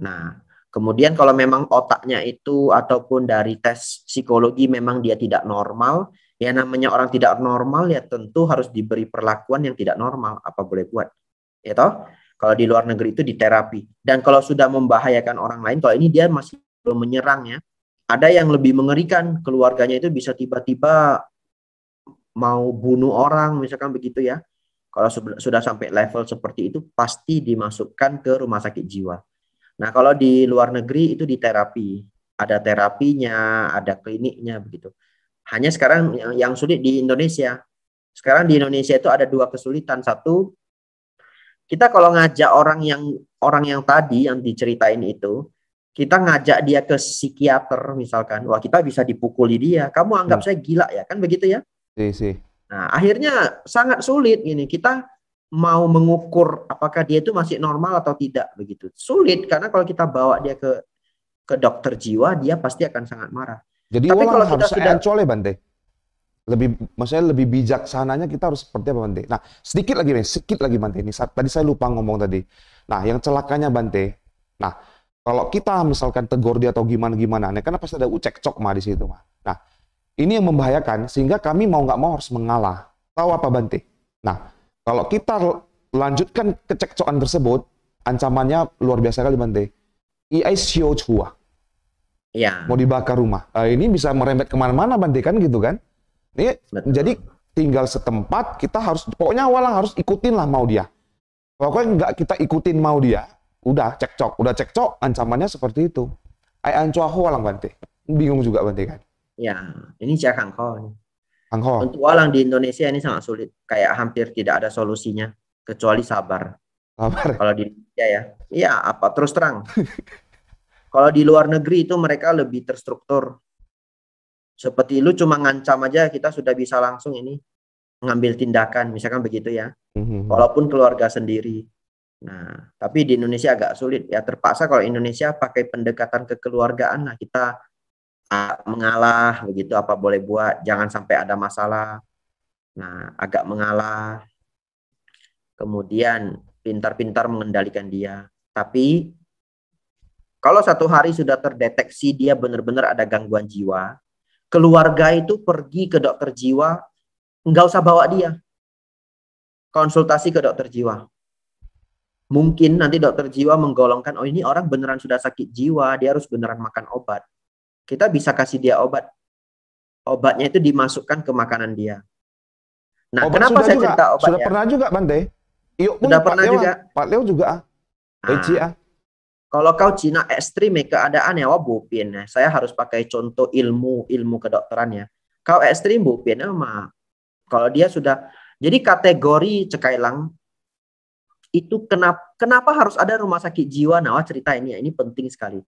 Nah, kemudian kalau memang otaknya itu ataupun dari tes psikologi memang dia tidak normal, ya namanya orang tidak normal ya tentu harus diberi perlakuan yang tidak normal. Apa boleh buat? Ya toh? Kalau di luar negeri itu diterapi. Dan kalau sudah membahayakan orang lain, kalau ini dia masih belum menyerang ya. Ada yang lebih mengerikan, keluarganya itu bisa tiba-tiba mau bunuh orang, misalkan begitu ya. Kalau sudah sampai level seperti itu, pasti dimasukkan ke rumah sakit jiwa. Nah, kalau di luar negeri itu diterapi. Ada terapinya, ada kliniknya, begitu. Hanya sekarang yang sulit di Indonesia. Sekarang di Indonesia itu ada dua kesulitan. Satu, kita kalau ngajak orang yang tadi yang diceritain itu, kita ngajak dia ke psikiater misalkan, wah kita bisa dipukuli dia. Kamu anggap saya gila ya, kan begitu ya? Sih. Nah, akhirnya sangat sulit gini. Kita mau mengukur apakah dia itu masih normal atau tidak begitu. Sulit karena kalau kita bawa dia ke dokter jiwa, dia pasti akan sangat marah. Jadi Tapi orang kalau kita harus sudah encole Bante. Maksudnya lebih bijaksananya kita harus seperti apa Bante. Nah, sedikit lagi Bante. Ini tadi saya lupa ngomong tadi. Nah, yang celakanya Bante. Nah, kalau kita misalkan tegur dia atau gimana-gimana, karena pasti ada cekcok mah di situ mah. Nah, ini yang membahayakan sehingga kami mau nggak mau harus mengalah. Tahu apa Bante? Nah, kalau kita lanjutkan kecekcokan tersebut, ancamannya luar biasa kali Bante. Iai sio chua. ya, Mau dibakar rumah. Ini bisa merembet kemana-mana Bante kan gitu kan? Ini betul. jadi tinggal setempat kita harus pokoknya awalang harus ikutin lah mau dia. Pokoknya nggak kita ikutin mau dia, udah cekcok, ancamannya seperti itu. Ai ancoa ho walang Bante. Bingung juga Bante kan? Ya, ini Cak Kangko. Kang Ho. Untuk walang di Indonesia ini sangat sulit, kayak hampir tidak ada solusinya kecuali sabar. Kabar. Kalau di Indonesia ya, iya apa terus terang. Kalau di luar negeri itu mereka lebih terstruktur. Seperti lu cuma ngancam aja kita sudah bisa langsung ini ngambil tindakan, misalkan begitu ya. Walaupun keluarga sendiri. Nah, tapi di Indonesia agak sulit ya, terpaksa kalau Indonesia pakai pendekatan kekeluargaan. Nah, kita mengalah begitu, apa boleh buat, jangan sampai ada masalah. Nah, agak mengalah. Kemudian pintar-pintar mengendalikan dia. Tapi kalau satu hari sudah terdeteksi dia benar-benar ada gangguan jiwa, keluarga itu pergi ke dokter jiwa, nggak usah bawa dia. Konsultasi ke dokter jiwa. Mungkin nanti dokter jiwa menggolongkan, oh ini orang beneran sudah sakit jiwa, dia harus beneran makan obat. kita bisa kasih dia obat. Obatnya itu dimasukkan ke makanan dia. Nah, Obat kenapa sudah saya juga, cerita obat sudah ya? pernah juga Bante. Iyo pun Sudah Pak pernah Leo, juga. Pak Leo juga Eci Nah, ah. kalau kau Cina ekstrim keadaan ya, wah bupin. Saya harus pakai contoh ilmu kedokterannya. Kau ekstrim bupin mah. Kalau dia sudah, jadi kategori Cekailang itu kenapa harus ada rumah sakit jiwa? Nah, cerita ini penting sekali.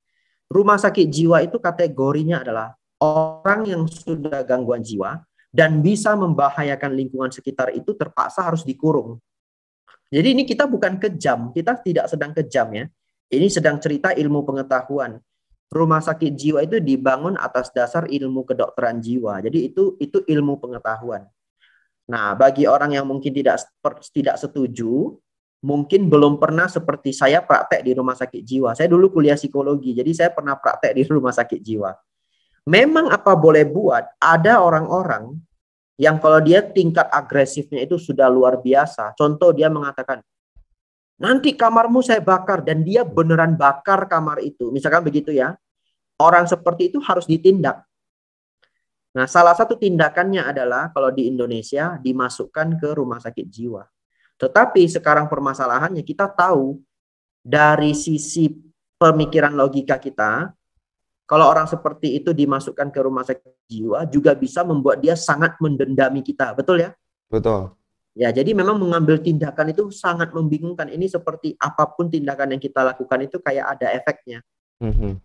Rumah sakit jiwa itu kategorinya adalah orang yang sudah gangguan jiwa dan bisa membahayakan lingkungan sekitar itu terpaksa harus dikurung. Jadi ini kita bukan kejam, kita tidak sedang kejam ya. Ini sedang cerita ilmu pengetahuan. Rumah sakit jiwa itu dibangun atas dasar ilmu kedokteran jiwa. Jadi itu ilmu pengetahuan. Nah, bagi orang yang mungkin tidak setuju, mungkin belum pernah seperti saya praktek di rumah sakit jiwa. Saya dulu kuliah psikologi, jadi saya pernah praktek di rumah sakit jiwa. Memang apa boleh buat, ada orang-orang yang kalau dia tingkat agresifnya itu sudah luar biasa. Contoh dia mengatakan, nanti kamarmu saya bakar, dan dia beneran bakar kamar itu. Misalkan begitu ya. Orang seperti itu harus ditindak. Nah, salah satu tindakannya adalah kalau di Indonesia dimasukkan ke rumah sakit jiwa. Tetapi sekarang permasalahannya kita tahu dari sisi pemikiran logika kita, kalau orang seperti itu dimasukkan ke rumah sakit jiwa juga bisa membuat dia sangat mendendami kita. Betul ya? Betul. Ya, jadi memang mengambil tindakan itu sangat membingungkan. Ini seperti apapun tindakan yang kita lakukan itu kayak ada efeknya.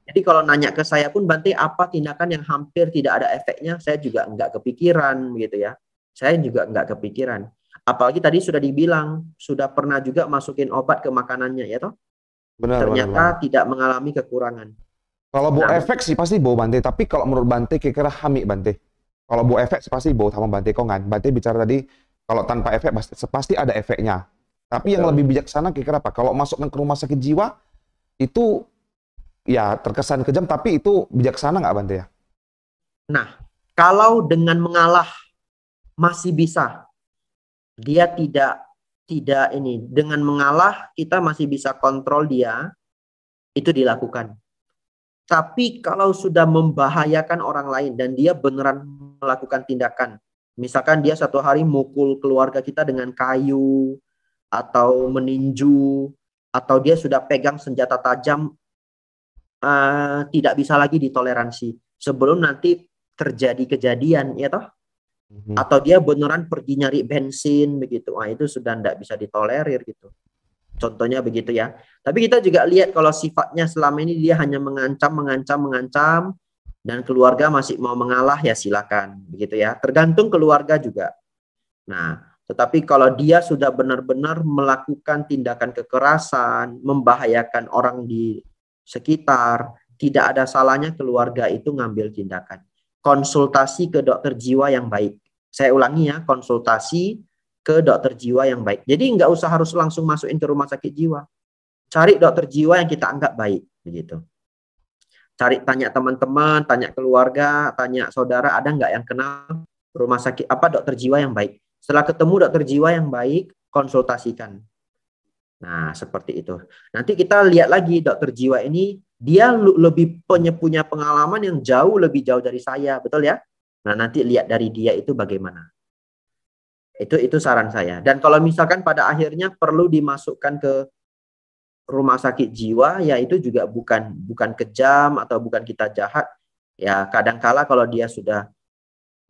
Jadi kalau nanya ke saya pun, Bante, apa tindakan yang hampir tidak ada efeknya? Saya juga nggak kepikiran, gitu ya. Saya juga nggak kepikiran. Apalagi tadi sudah dibilang, sudah pernah juga masukin obat ke makanannya, ya toh? Benar, Ternyata benar. tidak mengalami kekurangan. Kalau bau Nah, efek sih pasti bau Bante, tapi kalau menurut Bante kira-kira hamik Bante. Kalau bau efek sih pasti bau sama Bante kongan. Bante bicara tadi kalau tanpa efek pasti ada efeknya. Tapi yang lebih bijaksana kira-kira apa? Kalau masukkan ke rumah sakit jiwa itu ya terkesan kejam, tapi itu bijaksana nggak Bante ya? Nah, kalau dengan mengalah masih bisa, dia tidak ini dengan mengalah kita masih bisa kontrol dia, itu dilakukan. Tapi kalau sudah membahayakan orang lain dan dia beneran melakukan tindakan, misalkan dia satu hari mukul keluarga kita dengan kayu atau meninju, atau dia sudah pegang senjata tajam, tidak bisa lagi ditoleransi sebelum nanti terjadi kejadian, ya toh? Atau dia beneran pergi nyari bensin begitu, itu sudah tidak bisa ditolerir gitu. Contohnya begitu ya. Tapi kita juga lihat kalau sifatnya selama ini dia hanya mengancam, dan keluarga masih mau mengalah, ya silakan begitu ya. Tergantung keluarga juga. Nah, tetapi kalau dia sudah benar-benar melakukan tindakan kekerasan, membahayakan orang di sekitar, tidak ada salahnya keluarga itu ngambil tindakan. Konsultasi ke dokter jiwa yang baik. Saya ulangi ya, konsultasi ke dokter jiwa yang baik. Jadi nggak usah harus langsung masukin ke rumah sakit jiwa. Cari dokter jiwa yang kita anggap baik, begitu. Tanya teman-teman, tanya keluarga, tanya saudara, ada nggak yang kenal rumah sakit dokter jiwa yang baik. Setelah ketemu dokter jiwa yang baik, konsultasikan. Nah, seperti itu. Nanti kita lihat lagi dokter jiwa ini, dia lebih punya pengalaman yang lebih jauh dari saya, betul ya? Nah, nanti lihat dari dia itu bagaimana. Itu saran saya. Dan kalau misalkan pada akhirnya perlu dimasukkan ke rumah sakit jiwa, ya itu juga bukan kejam atau bukan kita jahat. Ya, kadangkala kalau dia sudah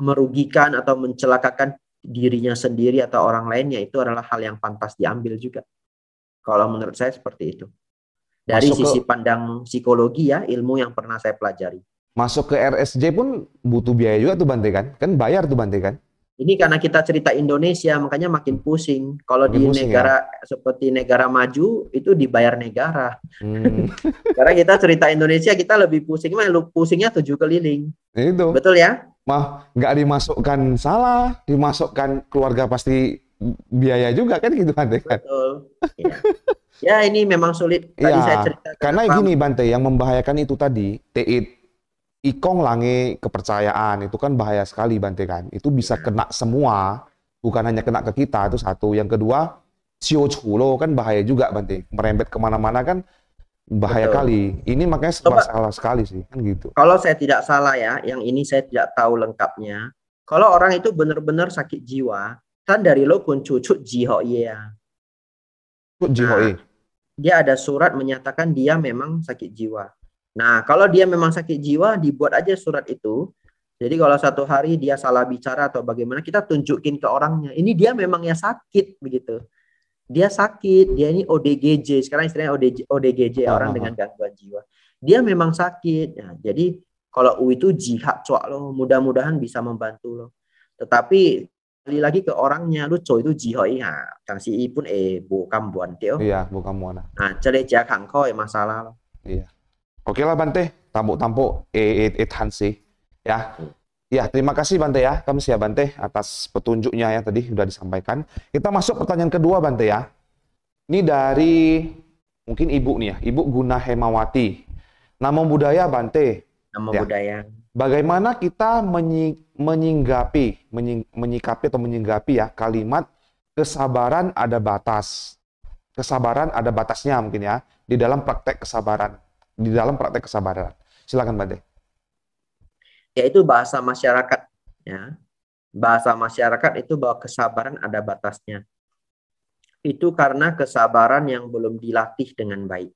merugikan atau mencelakakan dirinya sendiri atau orang lain, ya itu adalah hal yang pantas diambil juga. Kalau menurut saya seperti itu. Dari sisi pandang psikologi ya, ilmu yang pernah saya pelajari. Masuk ke RSJ pun butuh biaya juga tuh Bante kan? Kan bayar tuh Bante kan? Ini karena kita cerita Indonesia, makanya makin pusing. Kalau di negara seperti negara maju, itu dibayar negara. Karena kita cerita Indonesia, kita lebih pusing. Pusingnya 7 keliling. Itu. Betul ya? Mah nggak dimasukkan salah, dimasukkan keluarga pasti biaya juga kan gitu Bante kan? Betul. Ya ini memang sulit. Tadi saya cerita. Karena gini Bante, yang membahayakan itu tadi, ikong lange kepercayaan, itu kan bahaya sekali Bante kan. Itu bisa kena semua, bukan hanya kena ke kita, itu satu. Yang kedua, sio chulo kan bahaya juga Bante. Merembet kemana-mana kan, Bahaya Betul. kali. Ini makanya serba Coba salah sekali sih, kan gitu. kalau saya tidak salah ya, yang ini saya tidak tahu lengkapnya. Kalau orang itu benar-benar sakit jiwa, kan dari lo kun cucut jiho ya. Itu Nah, JHOE. dia ada surat menyatakan dia memang sakit jiwa. Nah, kalau dia memang sakit jiwa, dibuat aja surat itu. Jadi kalau satu hari dia salah bicara atau bagaimana, kita tunjukin ke orangnya. Ini dia memang ya sakit begitu. Dia sakit, dia ini ODGJ. Sekarang istilahnya ODGJ, orang dengan gangguan jiwa. Dia memang sakit. Nah, jadi kalau U itu jihad coak lo, mudah-mudahan bisa membantu lo. Tetapi kali lagi ke orangnya, lu coy itu jihad ya. Kang si pun bukan buan teo. Iya, bukan Muana. Nah, cereja kangko masalah lo. Iya. Oke lah Bante, tampuk-tampuk sih. Ya. Hmm. Ya, terima kasih Bante ya. Kami siap Bante atas petunjuknya yang tadi sudah disampaikan. Kita masuk pertanyaan kedua Bante ya. Ini dari mungkin Ibu nih ya, Ibu Guna Hemawati. Nama budaya Bante. Nama Ya. budaya. Bagaimana kita menyikapi atau menyinggapi ya kalimat kesabaran ada batas. Kesabaran ada batasnya mungkin ya di dalam praktek kesabaran. Di dalam praktek kesabaran. Silakan Bante. Yaitu bahasa masyarakat. Ya. Bahasa masyarakat itu bahwa kesabaran ada batasnya. Itu karena kesabaran yang belum dilatih dengan baik.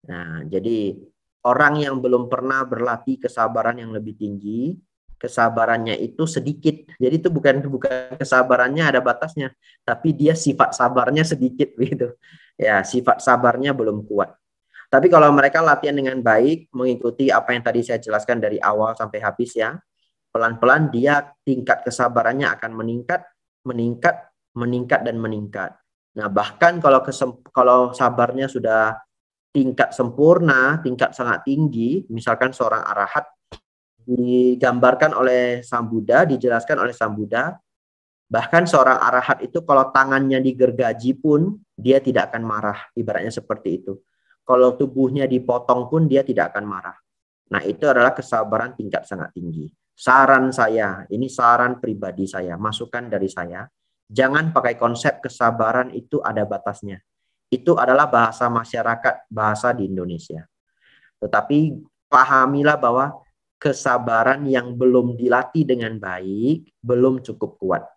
Nah, jadi orang yang belum pernah berlatih kesabaran yang lebih tinggi, kesabarannya itu sedikit. Jadi itu bukan kesabarannya ada batasnya, tapi dia sifat sabarnya sedikit gitu. Ya, sifat sabarnya belum kuat. Tapi kalau mereka latihan dengan baik, mengikuti apa yang tadi saya jelaskan dari awal sampai habis ya, pelan-pelan dia tingkat kesabarannya akan meningkat, meningkat, meningkat dan meningkat. Nah, bahkan kalau sabarnya sudah tingkat sempurna, tingkat sangat tinggi, misalkan seorang arahat digambarkan oleh Sang Buddha, dijelaskan oleh Sang Buddha, bahkan seorang arahat itu kalau tangannya digergaji pun dia tidak akan marah, ibaratnya seperti itu. Kalau tubuhnya dipotong pun dia tidak akan marah. Nah, itu adalah kesabaran tingkat sangat tinggi. Saran saya, ini saran pribadi saya, masukan dari saya, jangan pakai konsep kesabaran itu ada batasnya. Itu adalah bahasa masyarakat, bahasa di Indonesia. Tetapi pahamilah bahwa kesabaran yang belum dilatih dengan baik, belum cukup kuat.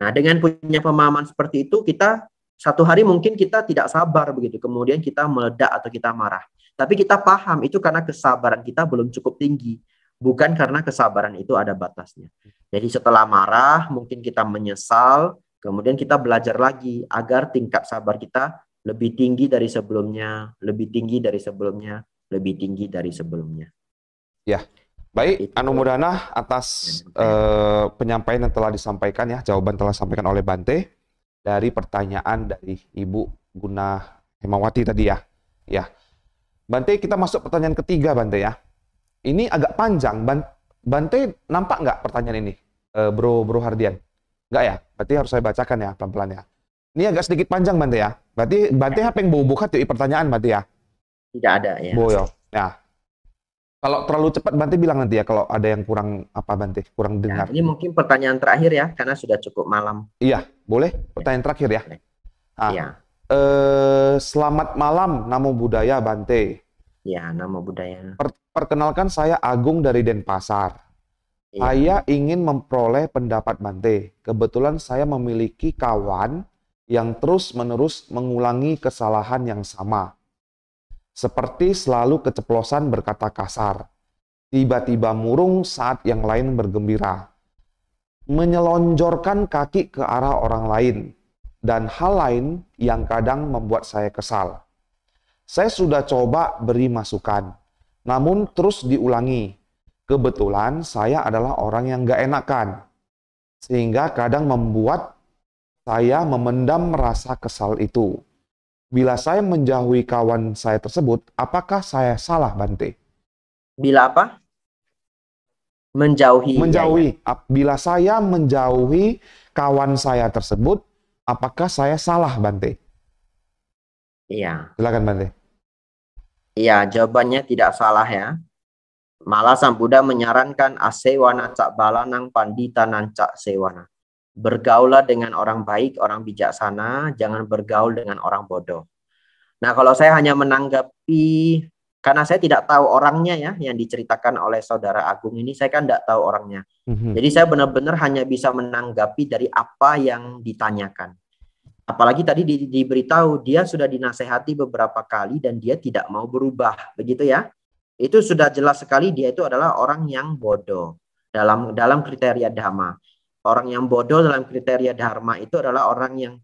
Nah, dengan punya pemahaman seperti itu, kita satu hari mungkin kita tidak sabar begitu, kemudian kita meledak atau kita marah. Tapi kita paham itu karena kesabaran kita belum cukup tinggi, bukan karena kesabaran itu ada batasnya. Jadi setelah marah, mungkin kita menyesal, kemudian kita belajar lagi agar tingkat sabar kita lebih tinggi dari sebelumnya, lebih tinggi dari sebelumnya, lebih tinggi dari sebelumnya. Ya, baik, Itu Anumodana atas penyampaian yang telah disampaikan ya, jawaban telah disampaikan oleh Bante dari pertanyaan dari Ibu Guna Hemawati tadi ya. Ya, Bante kita masuk pertanyaan ketiga Bante ya. Ini agak panjang, Bante nampak nggak pertanyaan ini, Bro Hardian? Nggak ya? Berarti harus saya bacakan ya pelan-pelan ya. Ini agak sedikit panjang Bante ya. Berarti Bante apa yang buka tuh pertanyaan Bante ya? tidak ada ya. Boyo. Nah, kalau terlalu cepat Bante bilang nanti ya kalau ada yang kurang apa Bante, kurang Ya, dengar. ini mungkin pertanyaan terakhir ya, karena sudah cukup malam. Iya, boleh. Pertanyaan terakhir ya. Nah, Ya, selamat malam, Namo Buddhaya Bante. ya, nama budaya. Perkenalkan saya Agung dari Denpasar. Ya, Saya ingin memperoleh pendapat Bante. Kebetulan saya memiliki kawan yang terus-menerus mengulangi kesalahan yang sama. Seperti selalu keceplosan berkata kasar. Tiba-tiba murung saat yang lain bergembira. Menyelonjorkan kaki ke arah orang lain. Dan hal lain yang kadang membuat saya kesal. Saya sudah coba beri masukan. Namun terus diulangi. Kebetulan saya adalah orang yang gak enakan. Sehingga kadang membuat saya memendam rasa kesal itu. Bila saya menjauhi kawan saya tersebut, apakah saya salah Bante? bila apa? Menjauhi. Menjauhi. Bila saya menjauhi kawan saya tersebut, apakah saya salah Bante? Iya. Silakan Bante. Iya, jawabannya tidak salah ya. Malah Sang Buddha menyarankan asewana cak balanang pandita nancak sewana. Bergaulah dengan orang baik, orang bijaksana, jangan bergaul dengan orang bodoh. Nah, kalau saya hanya menanggapi, karena saya tidak tahu orangnya ya, yang diceritakan oleh Saudara Agung ini, saya kan tidak tahu orangnya. Jadi saya benar-benar hanya bisa menanggapi dari apa yang ditanyakan. Apalagi tadi diberitahu, dia sudah dinasehati beberapa kali dan dia tidak mau berubah, begitu ya. Itu sudah jelas sekali dia itu adalah orang yang bodoh dalam kriteria dharma. Orang yang bodoh dalam kriteria dharma itu adalah orang yang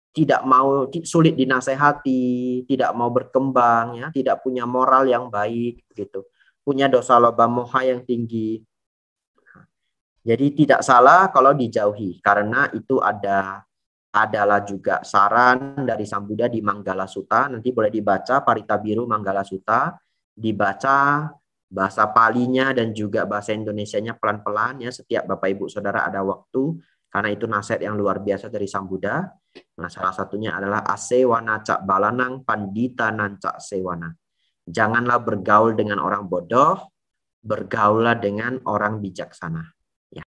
tidak mau, sulit dinasehati, tidak mau berkembang, ya, tidak punya moral yang baik, gitu, punya dosa loba moha yang tinggi. Jadi tidak salah kalau dijauhi, karena itu adalah juga saran dari Sang Buddha di Manggala Sutta. Nanti boleh dibaca Parita Biru Manggala Sutta, dibaca bahasa Palinya dan juga bahasa Indonesianya pelan-pelan ya, setiap Bapak Ibu Saudara ada waktu, karena itu nasihat yang luar biasa dari Sang Buddha. Nah, salah satunya adalah asewana cak balanang pandita nancak sewana. Janganlah bergaul dengan orang bodoh, bergaullah dengan orang bijaksana.